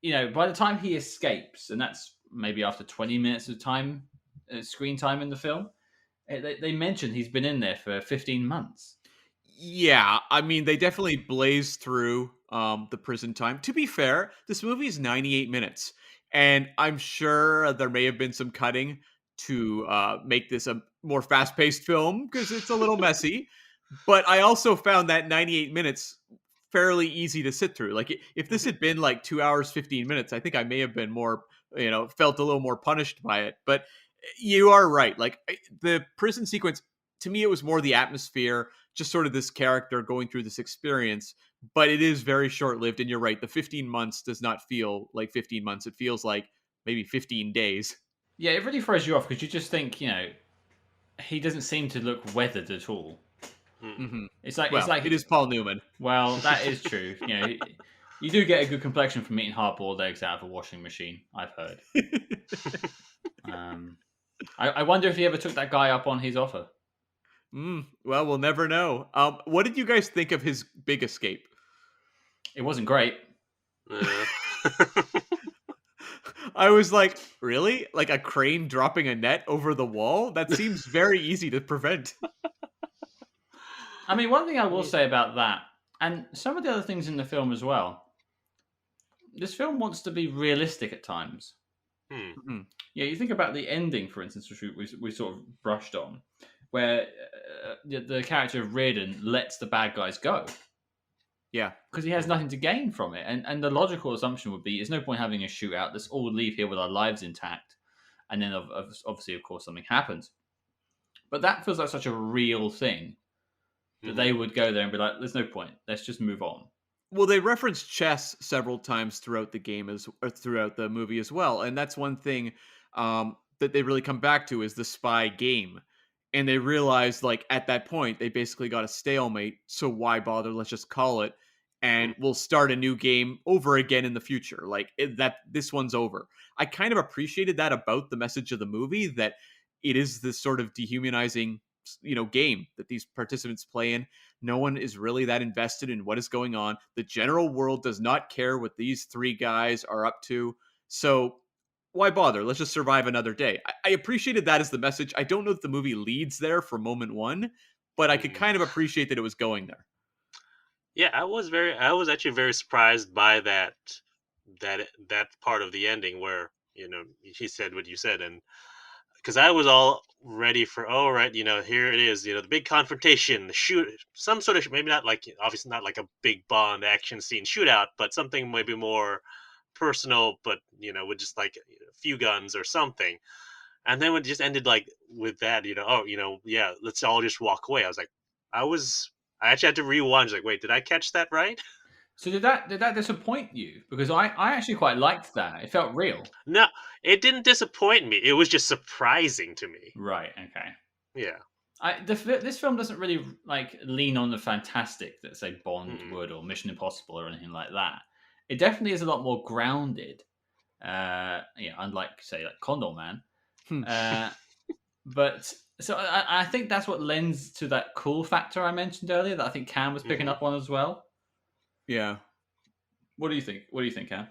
by the time he escapes, and that's maybe after 20 minutes of time, screen time in the film, they mention he's been in there for 15 months. Yeah, I mean, they definitely blaze through the prison time. To be fair, this movie is 98 minutes, and I'm sure there may have been some cutting to make this a more fast-paced film because it's a little messy. But I also found that 98 minutes fairly easy to sit through. Like if this had been like 2 hours 15 minutes, I think I may have been more, felt a little more punished by it. But you are right. Like the prison sequence, to me, it was more the atmosphere, just sort of this character going through this experience. But it is very short lived. And you're right. The 15 months does not feel like 15 months. It feels like maybe 15 days. Yeah, it really throws you off because you just think, he doesn't seem to look weathered at all. Mm-hmm. It's like it is Paul Newman. Well, that is true. You do get a good complexion from eating hard-boiled eggs out of a washing machine. I've heard. I wonder if he ever took that guy up on his offer. Well, we'll never know. What did you guys think of his big escape? It wasn't great. I was like, really? Like a crane dropping a net over the wall? That seems very easy to prevent. I mean, one thing I will say about that, and some of the other things in the film as well, this film wants to be realistic at times. Yeah, you think about the ending, for instance, which we sort of brushed on, where the character of Hordern lets the bad guys go. Yeah. Because he has nothing to gain from it. And the logical assumption would be, there's no point having a shootout. Let's all leave here with our lives intact. And then, obviously, of course, something happens. But that feels like such a real thing that they would go there and be like, there's no point. Let's just move on. Well, they reference chess several times throughout the game or throughout the movie as well. And that's one thing that they really come back to is the spy game. And they realize, like, at that point, they basically got a stalemate. So why bother? Let's just call it. And we'll start a new game over again in the future. Like, this one's over. I kind of appreciated that about the message of the movie, that it is this sort of dehumanizing, game that these participants play in. No one is really that invested in what is going on. The general world does not care what these three guys are up to. So why bother? Let's just survive another day. I appreciated that as the message. I don't know if the movie leads there for moment one, but I could kind of appreciate that it was going there. Yeah, I was actually very surprised by that that part of the ending where he said what you said, and because I was all ready for, all right, here it is, the big confrontation, the shoot, some sort of, maybe not like, obviously not like a big Bond action scene shootout, but something maybe more personal, but with just like a few guns or something. And then when it just ended like with that, oh, yeah, let's all just walk away. I was like, I was, I actually had to rewind. I was like, wait, did I catch that right? So did that disappoint you? Because I actually quite liked that. It felt real. No, it didn't disappoint me. It was just surprising to me. Right. Okay. Yeah. This film doesn't really like lean on the fantastic that say Bond Mm-mm. would or Mission Impossible or anything like that. It definitely is a lot more grounded. Unlike say like Condor Man. Hmm. But so I think that's what lends to that cool factor I mentioned earlier that I think Cam was picking Mm-hmm. up on as well. Yeah. What do you think? What do you think, Cam?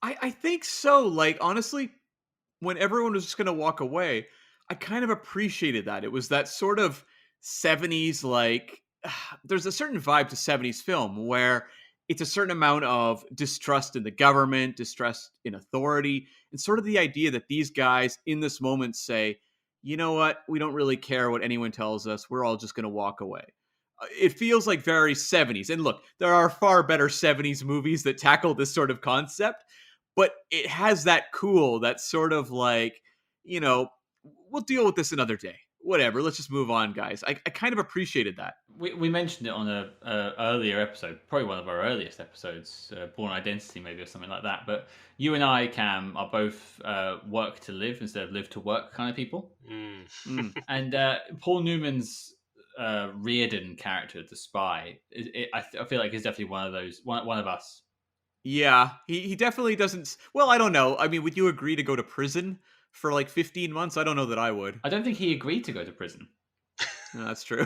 I think so. Like, honestly, when everyone was just going to walk away, I kind of appreciated that. It was that sort of 70s, like, there's a certain vibe to 70s film where it's a certain amount of distrust in the government, distrust in authority, and sort of the idea that these guys in this moment say, you know what, we don't really care what anyone tells us. We're all just going to walk away. It feels like very 70s. And look, there are far better 70s movies that tackle this sort of concept, but it has that cool, that sort of like, you know, we'll deal with this another day. Whatever, let's just move on, guys. I kind of appreciated that. We mentioned it on a earlier episode, probably one of our earliest episodes, Born Identity, maybe or something like that. But you and I, Cam, are both work to live instead of live to work kind of people. Mm. Mm. And Paul Newman's Reardon character, the spy, I feel like is definitely one of those, one of us. Yeah, he definitely doesn't. Well, I don't know. I mean, would you agree to go to prison for like 15 months? I don't know that I would. I don't think he agreed to go to prison. No, that's true.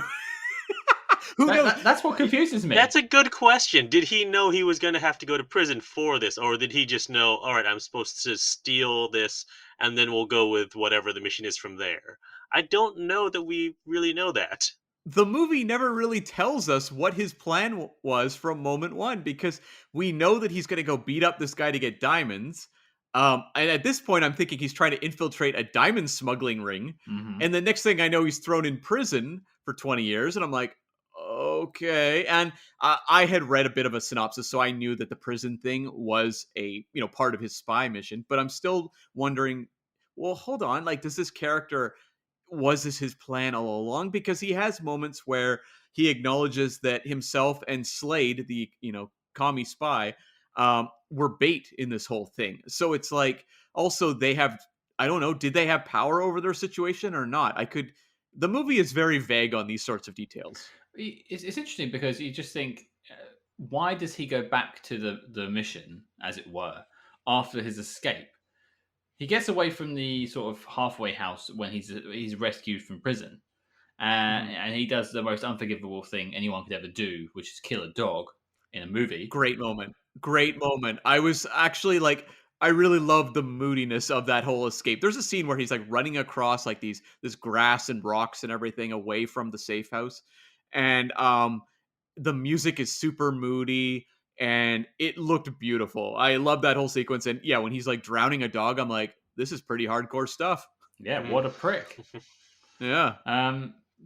Who knows? That's what confuses me. That's a good question. Did he know he was going to have to go to prison for this, or did he just know, all right, I'm supposed to steal this, and then we'll go with whatever the mission is from there? I don't know that we really know that. The movie never really tells us what his plan was from moment one, because we know that he's going to go beat up this guy to get diamonds. And at this point, I'm thinking he's trying to infiltrate a diamond smuggling ring. Mm-hmm. And the next thing I know, he's thrown in prison for 20 years. And I'm like, okay. And I had read a bit of a synopsis, so I knew that the prison thing was a part of his spy mission. But I'm still wondering, well, hold on. Like, does this character, was this his plan all along? Because he has moments where he acknowledges that himself and Slade, the commie spy, were bait in this whole thing. So it's like, also they have, I don't know, did they have power over their situation or not? The movie is very vague on these sorts of details. It's interesting because you just think, why does he go back to the mission, as it were, after his escape? He gets away from the sort of halfway house when he's rescued from prison, and he does the most unforgivable thing anyone could ever do, which is kill a dog in a movie. Great moment. Great moment. I was actually like, I really love the moodiness of that whole escape. There's a scene where he's like running across like this grass and rocks and everything away from the safe house. And the music is super moody and it looked beautiful. I love that whole sequence. And yeah, when he's like drowning a dog, I'm like, this is pretty hardcore stuff. Yeah, Mm. what a prick. Yeah.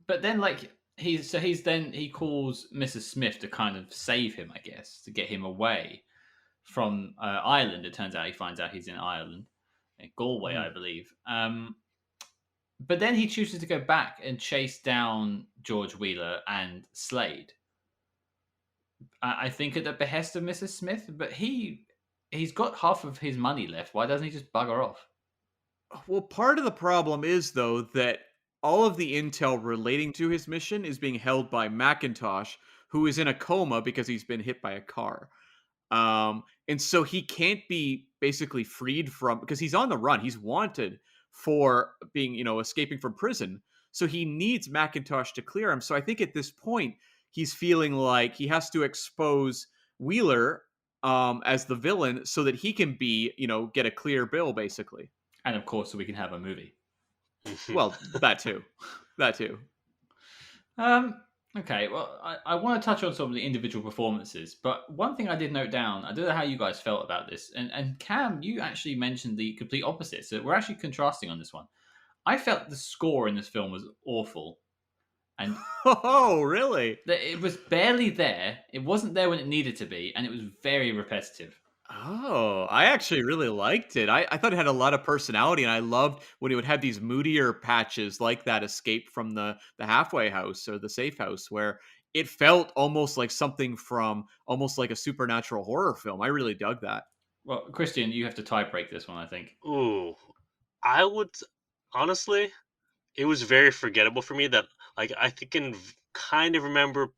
But then like he calls Mrs. Smith to kind of save him, I guess, to get him away from Ireland. It turns out he finds out he's in Ireland, in Galway, I believe. But then he chooses to go back and chase down George Wheeler and Slade. I think at the behest of Mrs. Smith, but he's got half of his money left. Why doesn't he just bugger off? Well, part of the problem is, though, that all of the intel relating to his mission is being held by MacKintosh, who is in a coma because he's been hit by a car. And so he can't be basically freed from, because he's on the run. He's wanted for being, escaping from prison. So he needs MacKintosh to clear him. So I think at this point, he's feeling like he has to expose Wheeler as the villain so that he can be, get a clear bill, basically. And of course, so we can have a movie. Well, that too. That too. Okay, well, I want to touch on some of the individual performances, but one thing I did note down, I don't know how you guys felt about this, and Cam, you actually mentioned the complete opposite, so we're actually contrasting on this one. I felt the score in this film was awful, and Oh, really? that it was barely there. It wasn't there when it needed to be, and it was very repetitive. Oh, I actually really liked it. I thought it had a lot of personality, and I loved when it would have these moodier patches like that escape from the halfway house or the safe house, where it felt almost like something from almost like a supernatural horror film. I really dug that. Well, Christian, you have to tie break this one, I think. Ooh, I would honestly. It was very forgettable for me that like I think can kind of remember.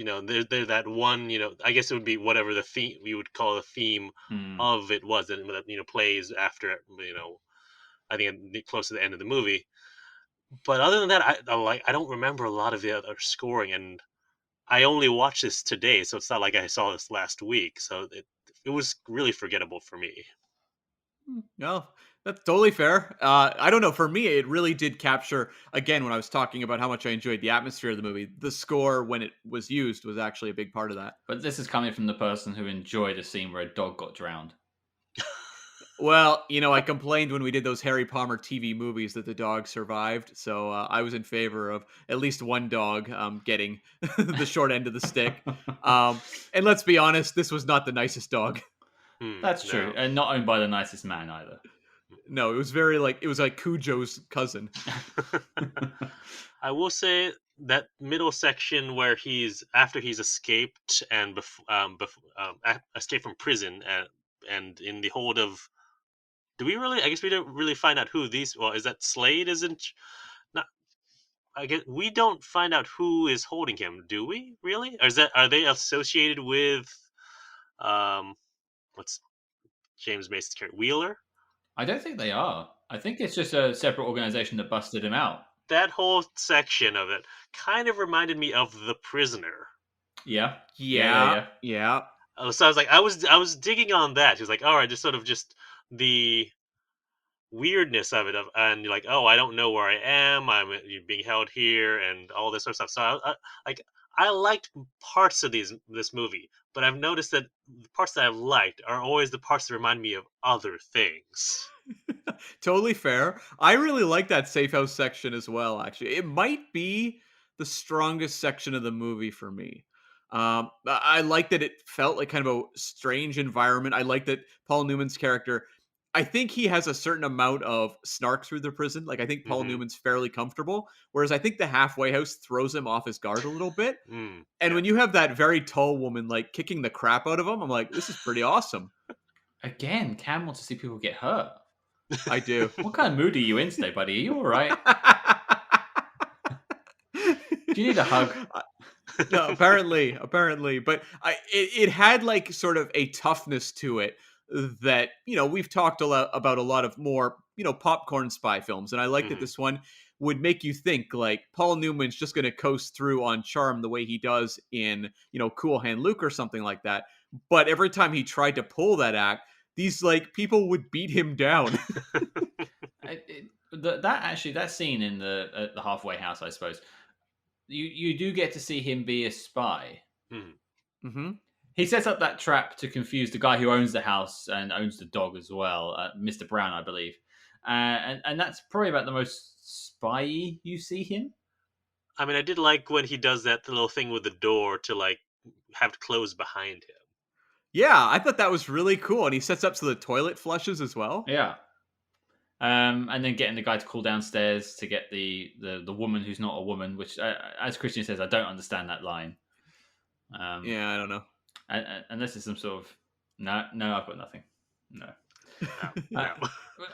There that one. I guess it would be whatever the theme we would call the theme Hmm. of it was, and that plays after. I think close to the end of the movie. But other than that, I don't remember a lot of the other scoring, and I only watched this today, so it's not like I saw this last week. So it was really forgettable for me. No, that's totally fair. I don't know. For me, it really did capture, again, when I was talking about how much I enjoyed the atmosphere of the movie, the score, when it was used, was actually a big part of that. But this is coming from the person who enjoyed a scene where a dog got drowned. Well, I complained when we did those Harry Palmer TV movies that the dog survived. So I was in favor of at least one dog getting the short end of the stick. And let's be honest, this was not the nicest dog. That's true, No. and not owned by the nicest man either. No, it was like Cujo's cousin. I will say that middle section where he's after he's escaped and escaped from prison and in the hold of. Do we really? I guess we don't really find out who these. Well, is that Slade? Isn't not? I guess we don't find out who is holding him. Do we really? Or are they associated with um what's James Mason's character Wheeler? I don't think they are. I think it's just a separate organization that busted him out. That whole section of it kind of reminded me of The Prisoner. Yeah, yeah, yeah, Yeah, yeah. yeah. So I was like, I was digging on that. She was like, all right, just sort of just the weirdness of it, and you're like, oh, I don't know where I am. I'm being held here, and all this sort of stuff. So like, I liked parts of this movie, but I've noticed that the parts that I've liked are always the parts that remind me of other things. Totally fair. I really like that safe house section as well, actually. It might be the strongest section of the movie for me. I like that it felt like kind of a strange environment. I like that Paul Newman's character, I think he has a certain amount of snark through the prison. Like, I think Paul Hmm. Newman's fairly comfortable, whereas I think the halfway house throws him off his guard a little bit. And Yeah. when you have that very tall woman, like, kicking the crap out of him, I'm like, this is pretty awesome. Again, Cam wants to see people get hurt. I do. What kind of mood are you in today, buddy? Are you all right? Do you need a hug? No, apparently, but it had like sort of a toughness to it that we've talked a lot about a lot of more popcorn spy films, and I like that Hmm. this one would make you think like Paul Newman's just going to coast through on charm the way he does in Cool Hand Luke or something like that. But every time he tried to pull that act, these like people would beat him down. That scene in the halfway house, I suppose. You do get to see him be a spy. Hmm. Hmm. He sets up that trap to confuse the guy who owns the house and owns the dog as well, Mr. Brown, I believe. And that's probably about the most spy you see him. I mean, I did like when he does that little thing with the door to like have it close behind him. Yeah, I thought that was really cool, and he sets up so the toilet flushes as well. Yeah. And then getting the guy to call downstairs to get the woman who's not a woman, which, as Christian says, I don't understand that line. Yeah, I don't know. Unless it's some sort of no, I've got nothing. No. No, Uh, no.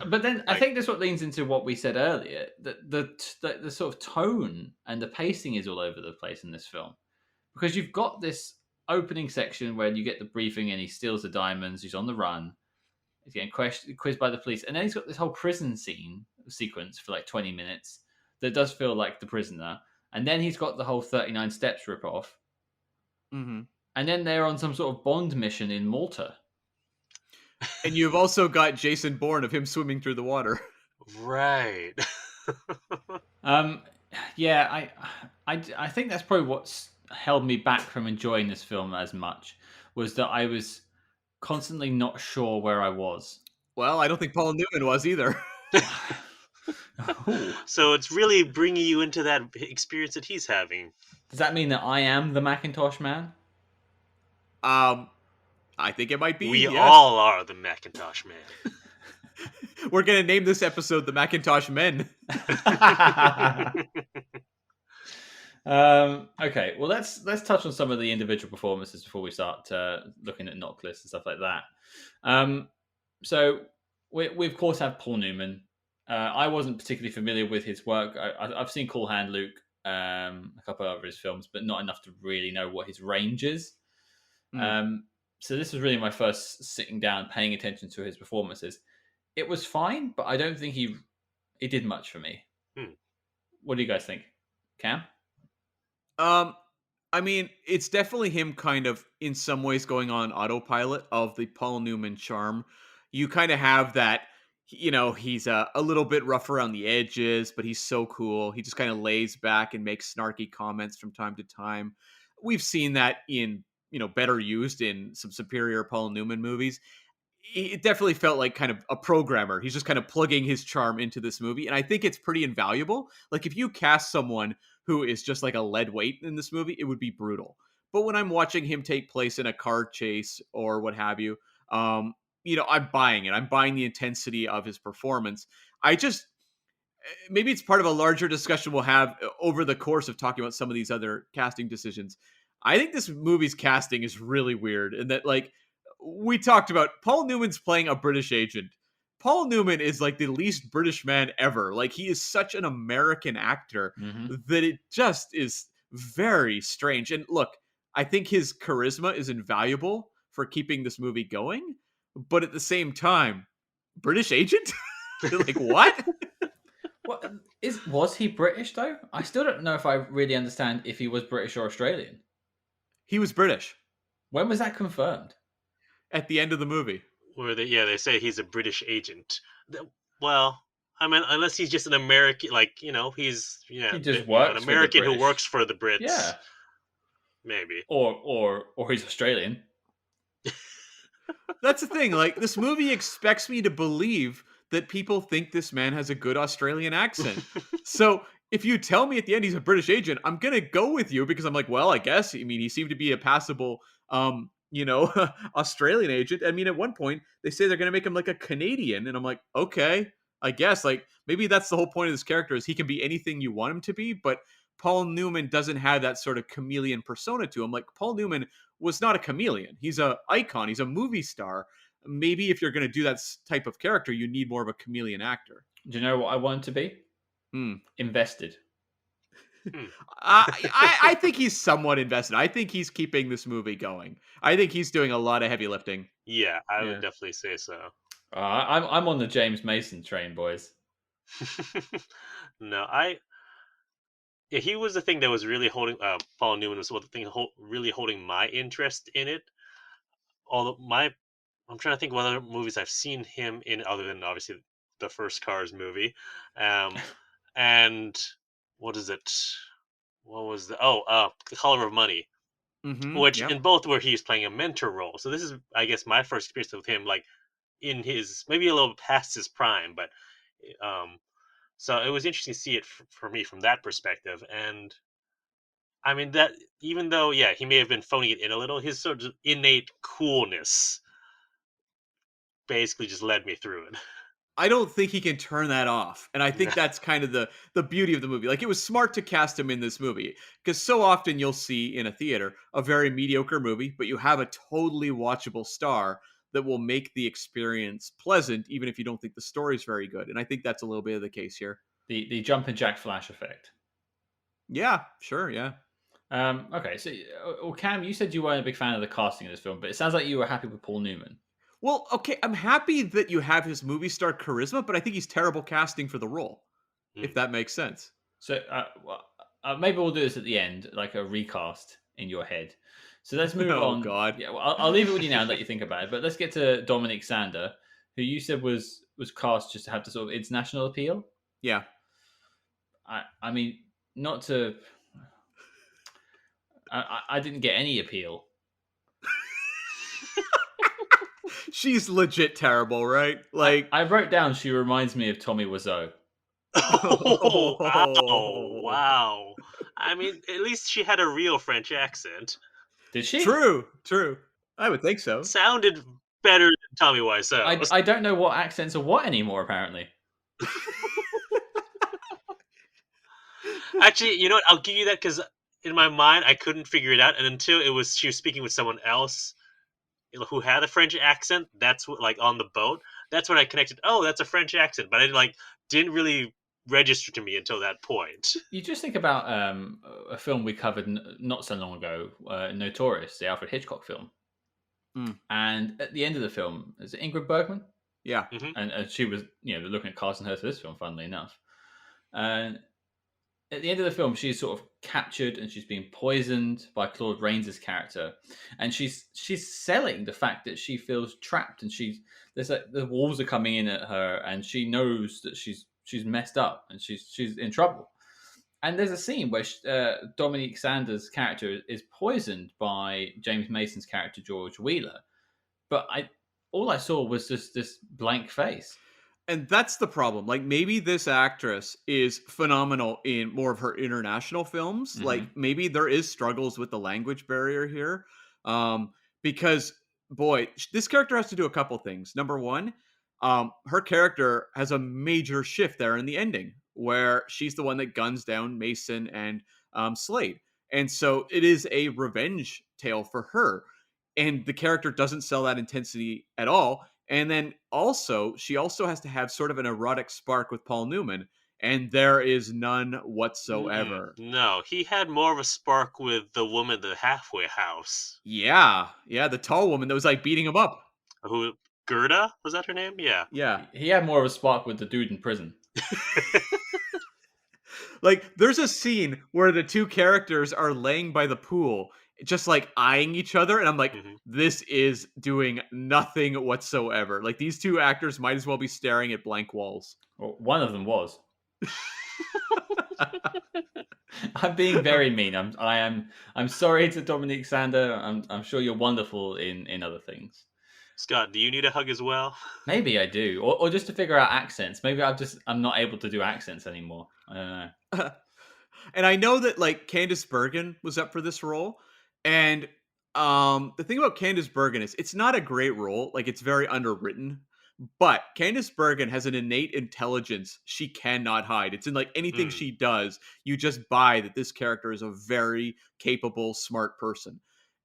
but then I Like, think this what leans into what we said earlier. That the sort of tone and the pacing is all over the place in this film, because you've got this opening section where you get the briefing and he steals the diamonds. He's on the run. He's getting quizzed by the police, and then he's got this whole prison scene sequence for like 20 minutes that does feel like The Prisoner. And then he's got the whole 39 Steps ripoff, Hmm. and then they're on some sort of Bond mission in Malta. And you've also got Jason Bourne of him swimming through the water. right. Um, yeah, I think that's probably what's held me back from enjoying this film as much, was that I was constantly not sure where I was. Well, I don't think Paul Newman was either. Ooh. So it's really bringing you into that experience that he's having. Does that mean that I am the Macintosh Man? I think it might be, We yes. all are the Macintosh Man. We're going to name this episode the MacKintosh Men. Okay, well let's touch on some of the individual performances before we start looking at knock lists and stuff like that. So we of course have Paul Newman. I wasn't particularly familiar with his work. I've seen Cool Hand Luke, a couple of his films, but not enough to really know what his range is. So this was really my first sitting down, paying attention to his performances. It was fine, but I don't think he did much for me. What do you guys think, Cam? I mean, it's definitely him kind of in some ways going on autopilot of the Paul Newman charm. You kind of have that, he's a little bit rough around the edges, but he's so cool. He just kind of lays back and makes snarky comments from time to time. We've seen that in, better used in some superior Paul Newman movies. It definitely felt like kind of a programmer. He's just kind of plugging his charm into this movie. And I think it's pretty invaluable. Like if you cast someone who is just like a lead weight in this movie, it would be brutal. But when I'm watching him take place in a car chase or what have you, I'm buying it. I'm buying the intensity of his performance. Maybe it's part of a larger discussion we'll have over the course of talking about some of these other casting decisions. I think this movie's casting is really weird, and that like we talked about, Paul Newman's playing a British agent. Paul Newman is like the least British man ever. Like he is such an American actor that it just is very strange. And look, I think his charisma is invaluable for keeping this movie going, but at the same time, British agent? Like what? What was he British though? I still don't know if I really understand if he was British or Australian. He was British When was that confirmed? at the end of the movie. Where they say he's a British agent. Well, I mean, unless he's just an American, he's He just works an American for the who works for the Brits. Yeah, Maybe. or he's Australian. That's the thing. Like this movie expects me to believe that people think this man has a good Australian accent. So if you tell me at the end he's a British agent, I'm gonna go with you because I'm like, well, I guess. I mean, he seemed to be a passable, Australian agent. I mean, at one point they say they're gonna make him like a Canadian, and I'm like, okay, I guess. Like maybe that's the whole point of this character is he can be anything you want him to be, but Paul Newman doesn't have that sort of chameleon persona to him. Like Paul Newman was not a chameleon. He's a icon. He's a movie star. Maybe if you're going to do that type of character, you need more of a chameleon actor. Do you know what I want him to be? Invested. I think he's somewhat invested. I think he's keeping this movie going. I think he's doing a lot of heavy lifting. Yeah, I would definitely say so. I'm on the James Mason train, boys. No, he was the thing that was really holding. Paul Newman was the thing really holding my interest in it. Although I'm trying to think what other movies I've seen him in, other than obviously the first Cars movie, and what is it? What was the The Color of Money, which in both where he's playing a mentor role. So this is, I guess, my first experience with him, like in his maybe a little past his prime, but so it was interesting to see it for me from that perspective. And I mean that even though he may have been phoning it in a little, his sort of innate coolness basically just led me through it. I don't think he can turn that off. And I think that's kind of the beauty of the movie. Like it was smart to cast him in this movie because so often you'll see in a theater a very mediocre movie, but you have a totally watchable star that will make the experience pleasant even if you don't think the story's very good. And I think that's a little bit of the case here. The Jumpin' Jack Flash effect. Yeah, sure, yeah. Okay, so Cam, you said you weren't a big fan of the casting of this film, but it sounds like you were happy with Paul Newman. Well, okay, I'm happy that you have his movie star charisma, but I think he's terrible casting for the role, if that makes sense. So maybe we'll do this at the end, like a recast in your head. So let's move on. Oh, God. Yeah, well, I'll leave it with you now and let you think about it. But let's get to Dominique Sanda, who you said was cast just to have the sort of international appeal. Yeah. I mean, not to I didn't get any appeal. She's legit terrible, right? I, Like, I wrote down she reminds me of Tommy Wiseau. Oh, wow, wow. I mean, at least she had a real French accent. Did she? true, true. I would think so. Sounded better than Tommy Wiseau's. I don't know what accents are what anymore. Apparently, Actually, you know what? I'll give you that because in my mind I couldn't figure it out, and until it was she was speaking with someone else who had a French accent. That's what, like on the boat. That's when I connected. Oh, that's a French accent, but I didn't really register to me until that point. you just think about a film we covered not so long ago, Notorious, the Alfred Hitchcock film, Mm. and at the end of the film, is it Ingrid Bergman? Yeah. Hmm. And she was, looking at casting her for this film, funnily enough. And at the end of the film, she's sort of captured and she's being poisoned by Claude Rains' character, and she's selling the fact that she feels trapped and there's like the wolves are coming in at her, and she knows that she's messed up and she's in trouble. And there's a scene where Dominique Sanders' character is poisoned by James Mason's character George Wheeler, but I all I saw was just this blank face. And that's the problem. Like, maybe this actress is phenomenal in more of her international films. Mhm. Like, maybe there is struggles with the language barrier here. Because, boy, this character has to do a couple things. Number one, her character has a major shift there in the ending where she's the one that guns down Mason and Slade. And so it is a revenge tale for her. And the character doesn't sell that intensity at all. And then also, she also has to have sort of an erotic spark with Paul Newman, and there is none whatsoever. No, he had more of a spark with the woman at the halfway house. Yeah, yeah, the tall woman that was like beating him up. Who, Gerda? Was that her name? Yeah. Yeah. He had more of a spark with the dude in prison. Like, there's a scene where the two characters are laying by the pool, just like eyeing each other, and I'm like, Mhm. this is doing nothing whatsoever. Like, these two actors might as well be staring at blank walls. Well, one of them was. I'm being very mean. I'm sorry to Dominique Sander. I'm sure you're wonderful in other things. Scott, do you need a hug as well? Maybe I do, or just to figure out accents. Maybe I'm not able to do accents anymore. I don't know. And I know that like Candice Bergen was up for this role, and the thing about Candice Bergen is it's not a great role. Like, it's very underwritten, but Candice Bergen has an innate intelligence she cannot hide. It's in like anything Hmm. she does, you just buy that this character is a very capable, smart person.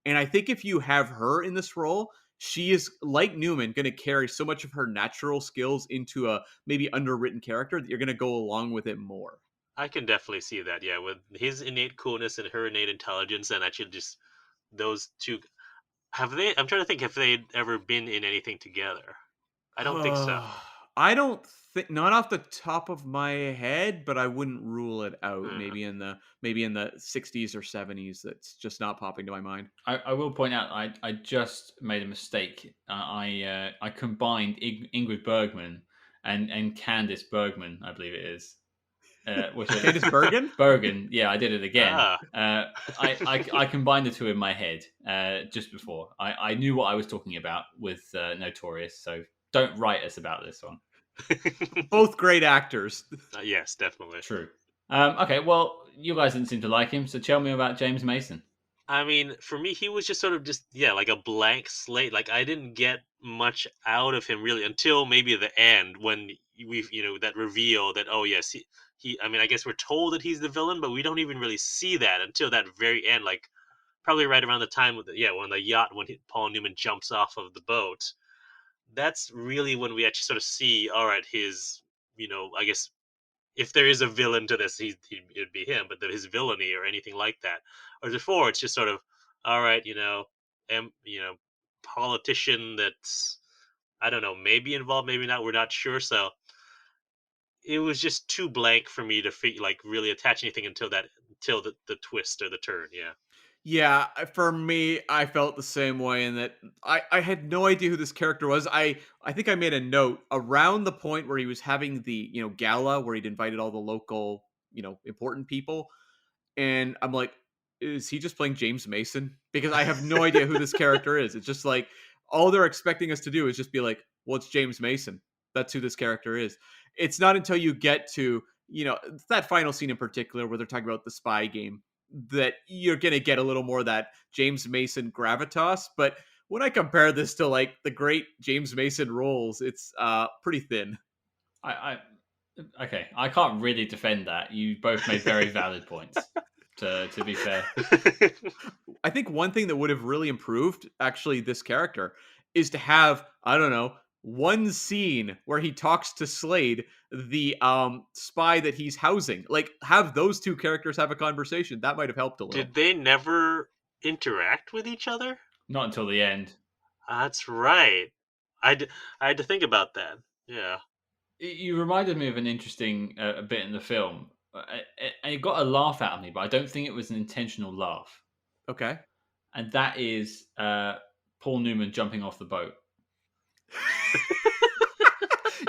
And I think if you have her in this role, she is, like Newman, going to carry so much of her natural skills into a maybe underwritten character that you're going to go along with it more. I can definitely see that. Yeah, with his innate coolness and her innate intelligence, and actually just those two. Have they? I'm trying to think if they'd ever been in anything together. I don't think so. I don't think, not off the top of my head, but I wouldn't rule it out. Hmm. Maybe in the 60s or 70s. That's just not popping to my mind. I will point out I just made a mistake. I combined Ingrid Bergman and Candice Bergman, I believe it is. Which Candice Bergen? Bergen, yeah, I did it again. Ah. I combined the two in my head just before. I knew what I was talking about with Notorious, so don't write us about this one. Both great actors. Yes, definitely. True. Okay, well, you guys didn't seem to like him, so tell me about James Mason. I mean, for me, he was just sort of just like a blank slate. Like I didn't get much out of him really until maybe the end when we, that reveal that oh yes, he. I mean, I guess we're told that he's the villain, but we don't even really see that until that very end. Like probably right around the time with when the yacht when Paul Newman jumps off of the boat. That's really when we actually sort of see all right his I guess if there is a villain to this, it'd be him. But his villainy or anything like that, or before, it's just sort of, all right, politician that's I don't know, maybe involved, maybe not. We're not sure. So it was just too blank for me to like really attach anything until the twist or the turn. Yeah. Yeah, for me, I felt the same way in that I had no idea who this character was. I think I made a note around the point where he was having the, gala where he'd invited all the local, important people. And I'm like, is he just playing James Mason? Because I have no idea who this character is. It's just like all they're expecting us to do is just be like, well, it's James Mason. That's who this character is. It's not until you get to, that final scene in particular where they're talking about the spy game that you're going to get a little more of that James Mason gravitas. But when I compare this to like the great James Mason roles, it's pretty thin. I okay. I can't really defend that. You both made very valid points. To be fair, I think one thing that would have really improved actually this character is to have, I don't know, one scene where he talks to Slade, the spy that he's housing. Like have those two characters have a conversation. That might have helped a little. Did they never interact with each other? not until the end. That's right. I had to think about that. Yeah. You reminded me of an interesting bit in the film. It got a laugh out of me, but I don't think it was an intentional laugh. Okay. And that is Paul Newman jumping off the boat.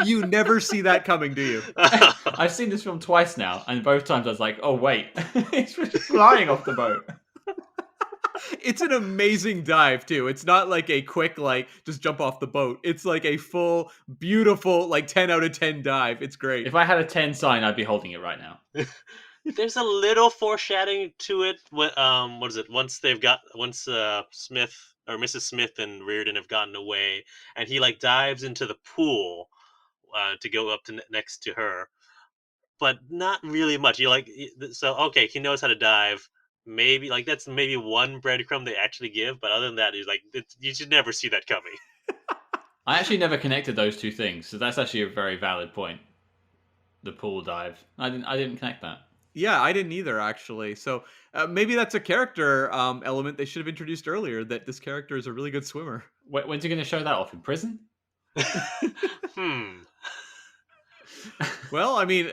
You never see that coming, do you? I've seen this film twice now, and both times I was like, "Oh wait, he's flying off the boat." It's an amazing dive too. It's not like a quick like just jump off the boat. It's like a full, beautiful like 10 out of 10 dive. It's great. If I had a 10 sign, I'd be holding it right now. There's a little foreshadowing to it. What is it? Once Smith or Mrs. Smith and Reardon have gotten away, and he like dives into the pool to go up to next to her, but not really much. You like so okay, he knows how to dive. Maybe like that's maybe one breadcrumb they actually give, but other than that, he's like you should never see that coming. I actually never connected those two things, so that's actually a very valid point. The pool dive. I didn't connect that. Yeah, I didn't either actually. So maybe that's a character element they should have introduced earlier. That this character is a really good swimmer. When's he going to show that off in prison? Well, I mean,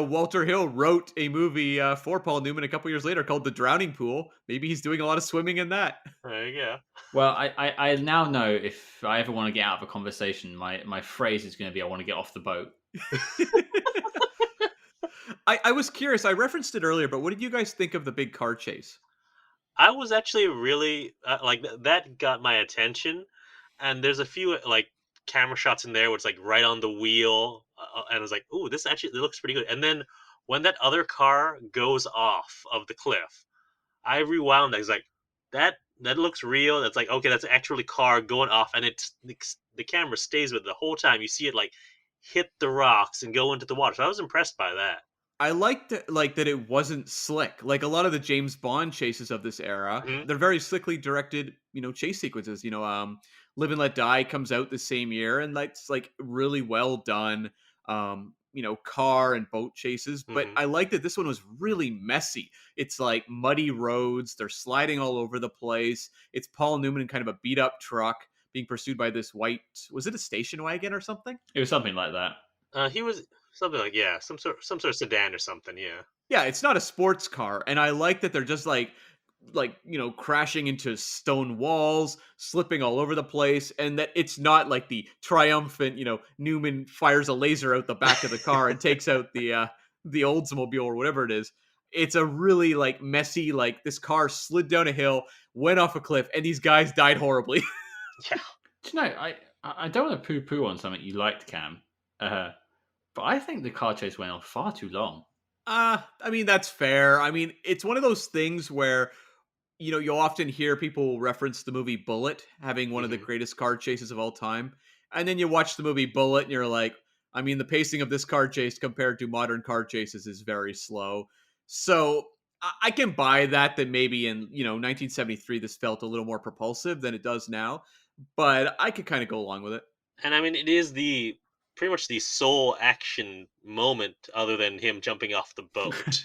Walter Hill wrote a movie for Paul Newman a couple years later called The Drowning Pool. Maybe he's doing a lot of swimming in that. There you go. Well, I now know if I ever want to get out of a conversation, my phrase is going to be, I want to get off the boat. I was curious. I referenced it earlier, but what did you guys think of the big car chase? I was actually really like that got my attention, and there's a few like camera shots in there where it's like right on the wheel, and I was like, "Ooh, this actually looks pretty good." And then when that other car goes off of the cliff, I rewound. I was like, "That looks real." That's like, okay, that's actually car going off, and the camera stays with it the whole time. You see it like hit the rocks and go into the water. So I was impressed by that. I liked that it wasn't slick. Like a lot of the James Bond chases of this era, Mhm. they're very slickly directed, chase sequences. Live and Let Die comes out the same year, and that's like really well done. Car and boat chases. But Mhm. I like that this one was really messy. It's like muddy roads, they're sliding all over the place. It's Paul Newman in kind of a beat up truck being pursued by this white, was it a station wagon or something? It was something like that. He was something like some sort of sedan or something. Yeah. Yeah, it's not a sports car, and I like that they're just crashing into stone walls, slipping all over the place, and that it's not like the triumphant, Newman fires a laser out the back of the car and takes out the Oldsmobile or whatever it is. It's a really like messy, like this car slid down a hill, went off a cliff, and these guys died horribly. Yeah. Do you know, I don't want to poo-poo on something you liked, Cam, but I think the car chase went on far too long. I mean, that's fair. I mean, it's one of those things where you'll often hear people reference the movie Bullet having one of the Mhm. greatest car chases of all time. And then you watch the movie Bullet and you're like, I mean, the pacing of this car chase compared to modern car chases is very slow. So I can buy that maybe in, 1973, this felt a little more propulsive than it does now. But I could kind of go along with it. And I mean, it is the pretty much the sole action moment other than him jumping off the boat.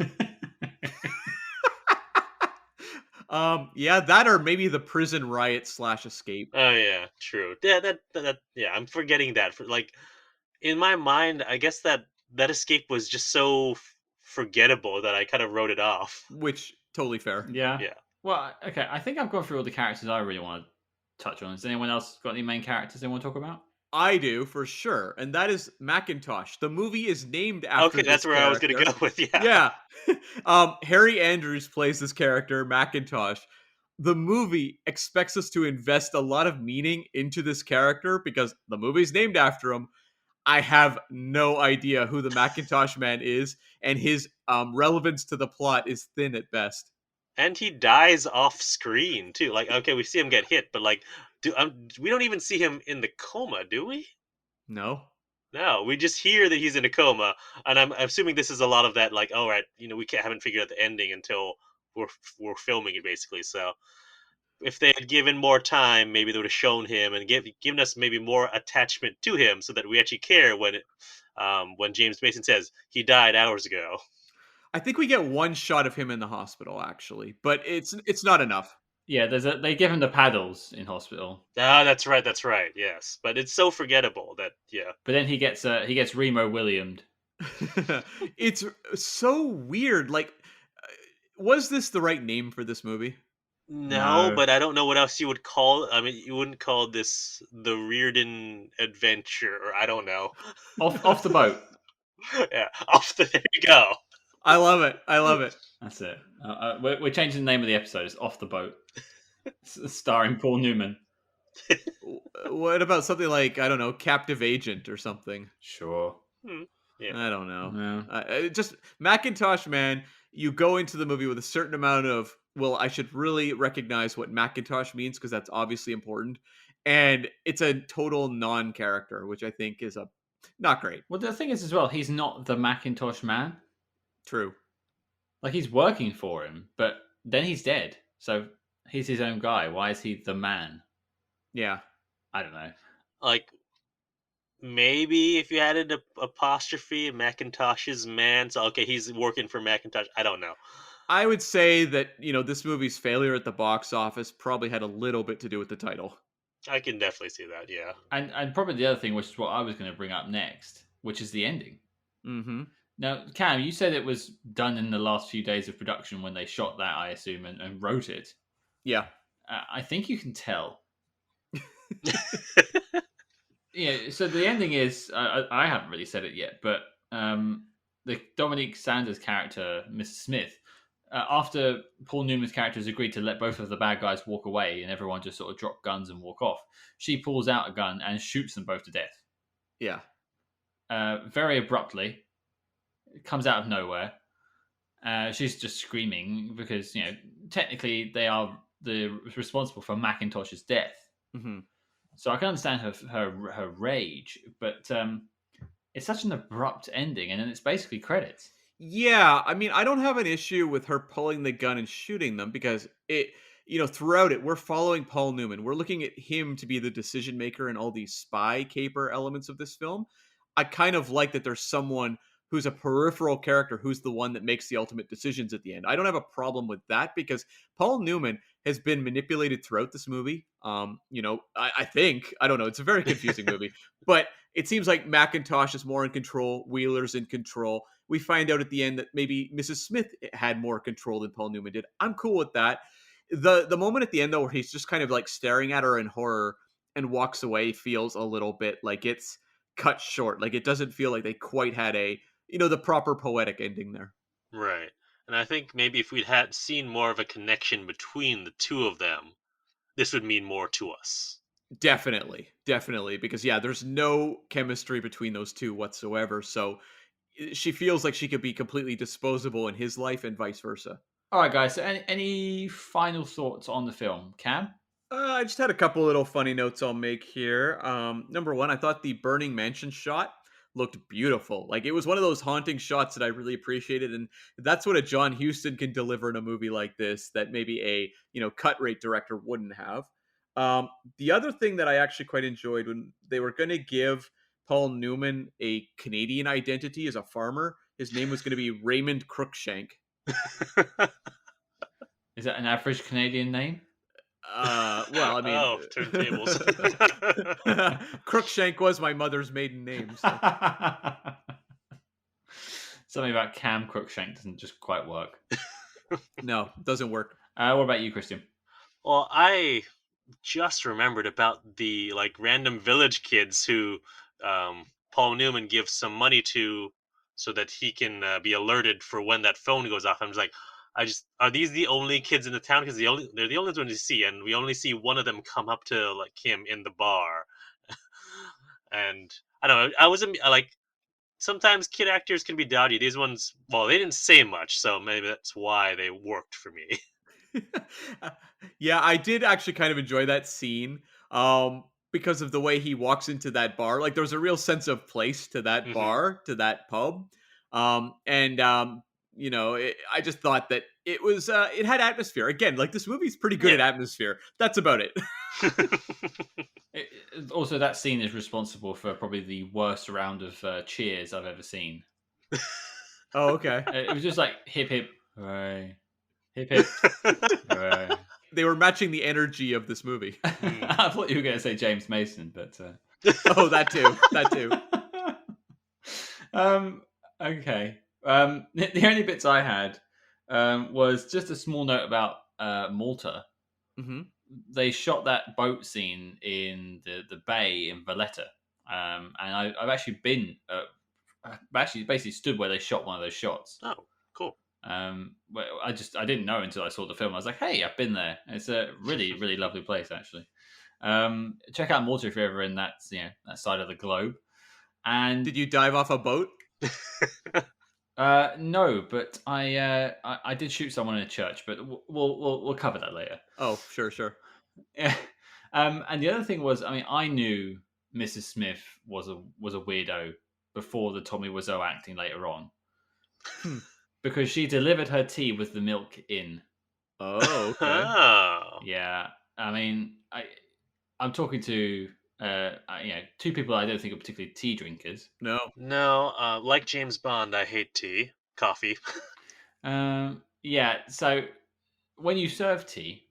Yeah, that or maybe the prison riot / escape. Oh yeah, true. Yeah, that yeah, I'm forgetting that. For like in my mind, I guess that escape was just so forgettable that I kind of wrote it off. Which, totally fair. Yeah. Yeah. Well, okay. I think I've gone through all the characters I really want to touch on. Has anyone else got any main characters they want to talk about? I do for sure, and that is Macintosh. The movie is named Okay, after that's this where I was gonna character. go with. Yeah. Yeah. Harry Andrews plays this character, Macintosh. The movie expects us to invest a lot of meaning into this character because the movie's named after him. I have no idea who the Macintosh Man is, and his relevance to the plot is thin at best. And he dies off screen too. Like, okay, we see him get hit, but like, we don't even see him in the coma, do we? No. No, we just hear that he's in a coma, and I'm assuming this is a lot of that. Like, all right, we haven't figured out the ending until we're filming it, basically. So if they had given more time, maybe they would have shown him and given us maybe more attachment to him, so that we actually care when James Mason says he died hours ago. I think we get one shot of him in the hospital actually, but it's not enough. Yeah, they give him the paddles in hospital, Ah, that's right, that's right. Yes, but it's so forgettable that yeah. but then he gets Remo Williamed. It's so weird. Like, was this the right name for this movie? No, No, but I don't know what else you would call. I mean, you wouldn't call this the Reardon Adventure, or I don't know. off the boat. Yeah, off the there you go. I love it. I love it. That's it. We're changing the name of the episode. It's Off the Boat, starring Paul Newman. What about something like, I don't know, Captive Agent or something? Sure. Hmm, yeah, I don't know. Yeah. Just Macintosh Man. You go into the movie with a certain amount of, well, I should really recognize what Macintosh means because that's obviously important, and it's a total non-character, which I think is a not great. Well, the thing is, as well, he's not the Macintosh Man. True. Like, he's working for him, but then he's dead. So he's his own guy. Why is he the man? Yeah. I don't know. like maybe if you added a apostrophe, Macintosh's man. So okay, he's working for Macintosh. I don't know. I would say that, this movie's failure at the box office probably had a little bit to do with the title. I can definitely see that. Yeah. And probably the other thing, which is what I was going to bring up next, which is the ending. Mm-hmm. Now, Cam, you said it was done in the last few days of production when they shot that, I assume, and wrote it. Yeah. I think you can tell. Yeah, so the ending is I haven't really said it yet, but the Dominique Sanders character, Mrs. Smith, after Paul Newman's character has agreed to let both of the bad guys walk away and everyone just sort of drop guns and walk off, she pulls out a gun and shoots them both to death. Yeah. Very abruptly. It comes out of nowhere. She's just screaming because, technically they are responsible for Macintosh's death. Mm-hmm. So I can understand her rage, but it's such an abrupt ending, and then it's basically credits. Yeah, I mean, I don't have an issue with her pulling the gun and shooting them because throughout it, we're following Paul Newman. We're looking at him to be the decision maker in all these spy caper elements of this film. I kind of like that there's someone who's a peripheral character who's the one that makes the ultimate decisions at the end. I don't have a problem with that because Paul Newman has been manipulated throughout this movie. I think, I don't know, it's a very confusing movie, but it seems like Macintosh is more in control, Wheeler's in control. We find out at the end that maybe Mrs. Smith had more control than Paul Newman did. I'm cool with that. The moment at the end though where he's just kind of like staring at her in horror and walks away feels a little bit like it's cut short. Like it doesn't feel like they quite had the proper poetic ending there. Right. And I think maybe if we'd had seen more of a connection between the two of them, this would mean more to us. Definitely, definitely, because yeah, there's no chemistry between those two whatsoever. So she feels like she could be completely disposable in his life and vice versa. All right, guys. So any final thoughts on the film, Cam? I just had a couple little funny notes I'll make here. Number one, I thought the burning mansion shot looked beautiful. Like it was one of those haunting shots that I really appreciated, and that's what a John Huston can deliver in a movie like this that maybe a cut rate director wouldn't have. The other thing that I actually quite enjoyed when they were going to give Paul Newman a Canadian identity as a farmer, his name was going to be Raymond Crookshank. Is that an average Canadian name? Well, I mean, oh, turntables. Crookshank was my mother's maiden name. So. Something about Cam Crookshank doesn't just quite work. No, doesn't work. What about you, Christian? Well, I just remembered about the like random village kids who Paul Newman gives some money to so that he can be alerted for when that phone goes off. I'm just like, I just are these the only kids in the town? Because they're the only ones we see, and we only see one of them come up to like him in the bar. And I don't know. I wasn't like sometimes kid actors can be dowdy. These ones, well, they didn't say much, so maybe that's why they worked for me. Yeah, I did actually kind of enjoy that scene because of the way he walks into that bar. Like there was a real sense of place to that Hmm. bar, to that pub. And you know, I just thought that it had atmosphere. Again, like this movie's pretty good Yeah. at atmosphere. That's about it. Also, that scene is responsible for probably the worst round of cheers I've ever seen. Oh, okay. It was just like hip hip hooray, hip hip hooray. They were matching the energy of this movie. Mm. I thought you were going to say James Mason, but Oh, that too. That too. um, okay. The only bits I had was just a small note about Malta. Hmm. They shot that boat scene in the bay in Valletta, and I've actually been. I've actually basically stood where they shot one of those shots. Oh, cool. Well, I didn't know until I saw the film. I was like, hey, I've been there. It's a really really lovely place actually. Check out Malta if you're ever in that that side of the globe. And Did you dive off a boat? no, but I did shoot someone in a church, but we'll cover that later. Oh, sure. Yeah. And the other thing was, I mean, I knew Mrs. Smith was a weirdo before the Tommy Wiseau acting later on Hmm. because she delivered her tea with the milk in. Oh, okay. Oh. Yeah, I mean, I'm talking to two people I don't think are particularly tea drinkers. No. No, like James Bond, I hate tea, coffee. Yeah, so when you serve tea,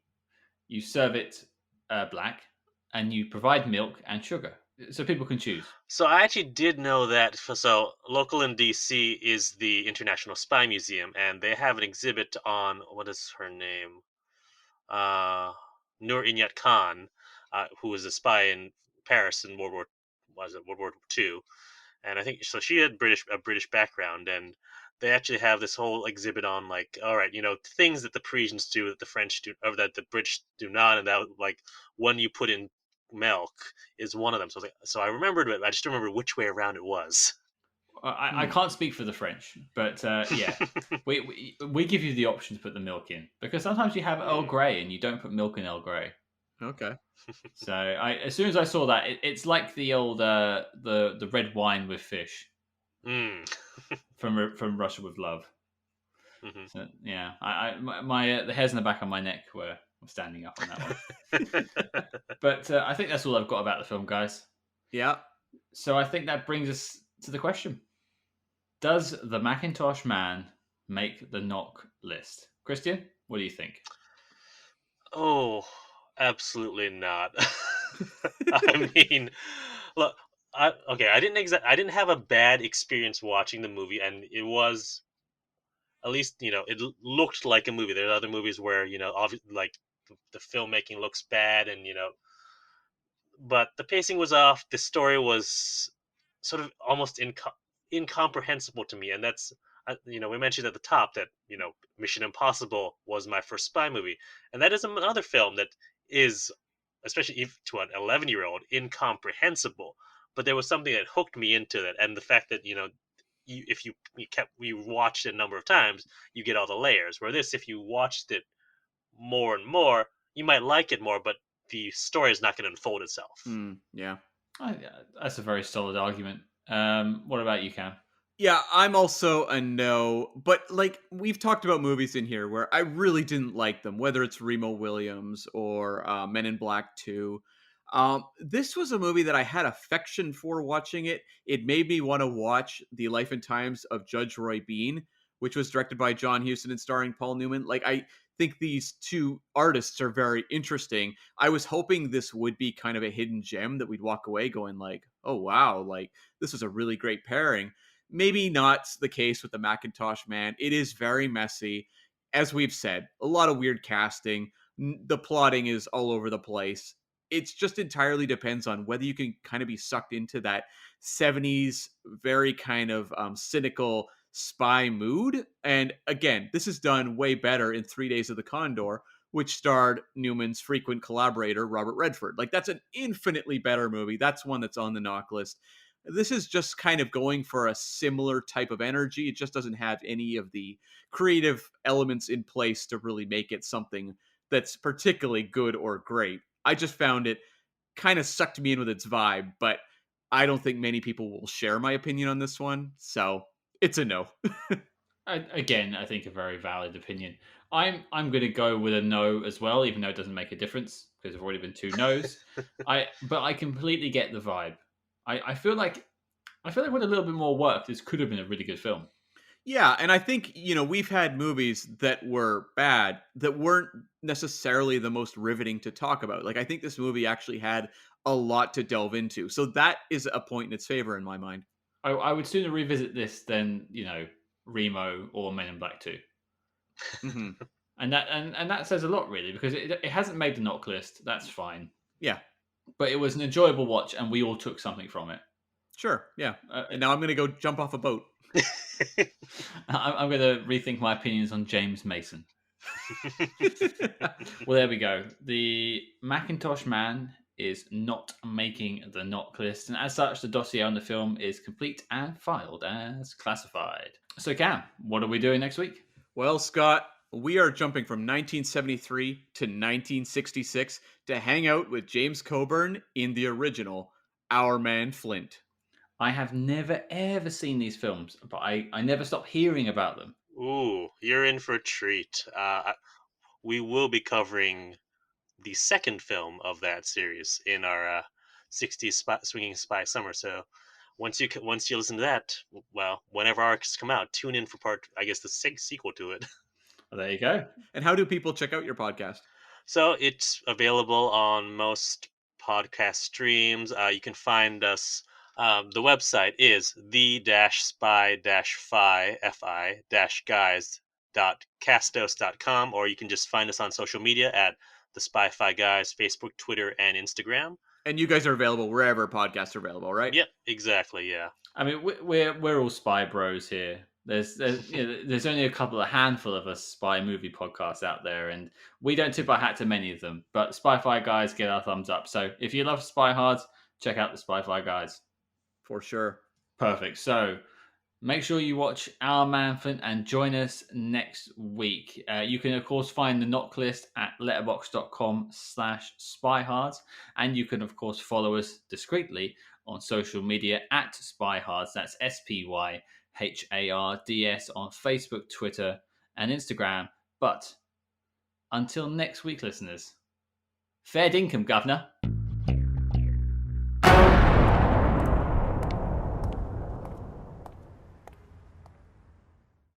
you serve it black, and you provide milk and sugar, so people can choose. So I actually did know that. So local in DC is the International Spy Museum, and they have an exhibit on what is her name, uh, Nur Inyat Khan, who was a spy in Paris in World War Two, and I think so. She had a British background, and they actually have this whole exhibit on like, all right, things that the Parisians do that the French do, or that the British do not, and that like when you put in milk is one of them. So I was like, so I remembered it. I just don't remember which way around it was. I Hmm. can't speak for the French, but yeah, we give you the option to put the milk in because sometimes you have Earl Hmm. Grey and you don't put milk in Earl Grey. Okay. So as soon as I saw that, it's like the old the red wine with fish Mm. from Russia with Love. Hmm. So yeah, my the hairs in the back of my neck were standing up on that one. But I think that's all I've got about the film, guys. Yeah. So I think that brings us to the question: does the Macintosh Man make the knock list? Christian, what do you think? Oh, absolutely not. I mean, look, okay, I didn't have a bad experience watching the movie, and it was at least looked like a movie. There are other movies where like the filmmaking looks bad, and but the pacing was off. The story was sort of almost incomprehensible to me, and that's we mentioned at the top that Mission Impossible was my first spy movie, and that is another film that is, especially if to an 11-year-old, incomprehensible. But there was something that hooked me into it, and the fact that if you watched it a number of times, you get all the layers. Where this, if you watched it more and more, you might like it more, but the story is not going to unfold itself. Yeah. That's a very solid argument. What about you, Cam? Yeah, I'm also a no, but like we've talked about movies in here where I really didn't like them, whether it's Remo Williams or Men in Black 2. This was a movie that I had affection for watching it. It made me want to watch The Life and Times of Judge Roy Bean, which was directed by John Huston and starring Paul Newman. Like, I think these two artists are very interesting. I was hoping this would be kind of a hidden gem that we'd walk away going like, oh wow, like this was a really great pairing. Maybe not the case with the Macintosh Man. It is very messy. As we've said, a lot of weird casting, The plotting is all over the place. It's just entirely depends on whether you can kind of be sucked into that 70s very kind of cynical spy mood. And again, this is done way better in 3 Days of the Condor, which starred Newman's frequent collaborator, Robert Redford. Like, that's an infinitely better movie. That's one that's on the knock list. This is just kind of going for a similar type of energy. It just doesn't have any of the creative elements in place to really make it something that's particularly good or great. I just found it kind of sucked me in with its vibe, but I don't think many people will share my opinion on this one. So it's a no. Again, I think a very valid opinion. I'm going to go with a no as well, even though it doesn't make a difference because there've already been two no's. But I completely get the vibe. I feel like with a little bit more work, this could have been a really good film. Yeah, and I think, we've had movies that were bad that weren't necessarily the most riveting to talk about. Like, I think this movie actually had a lot to delve into. So that is a point in its favor in my mind. I would sooner revisit this than Remo or Men in Black 2. Mm-hmm. And that says a lot, really, because it hasn't made the knock list. That's fine. Yeah. But it was an enjoyable watch, and we all took something from it. Sure, yeah. And now I'm going to go jump off a boat. I'm going to rethink my opinions on James Mason. Well, there we go. The Macintosh Man is not making the knock list, and as such, the dossier on the film is complete and filed as classified. So, Cam, what are we doing next week? Well, Scott, we are jumping from 1973 to 1966 to hang out with James Coburn in the original Our Man Flint. I have never ever seen these films, but I never stop hearing about them. Ooh, you're in for a treat. We will be covering the second film of that series in our 60s swinging spy summer. So once you listen to that, well, whenever arcs come out, tune in for the sequel to it. Well, there you go. And how do people check out your podcast? So it's available on most podcast streams. You can find us. The website is the-spy-fi-guys.castos.com, or you can just find us on social media at the Spy Fi Guys, Facebook, Twitter, and Instagram. And you guys are available wherever podcasts are available, right? Yep, exactly. Yeah. I mean, we're all spy bros here. There's only a handful of us spy movie podcasts out there, and we don't tip our hat to many of them. But Spy-Fi Guys get our thumbs up. So if you love Spy Hards, check out the Spy-Fi Guys. For sure. Perfect. So make sure you watch Our Man Flint and join us next week. You can, of course, find the knock list at letterboxd.com/spyhards. And you can, of course, follow us discreetly on social media at spyhards. That's SPYHARDS on Facebook, Twitter, and Instagram. But until next week, listeners, fair dinkum, governor.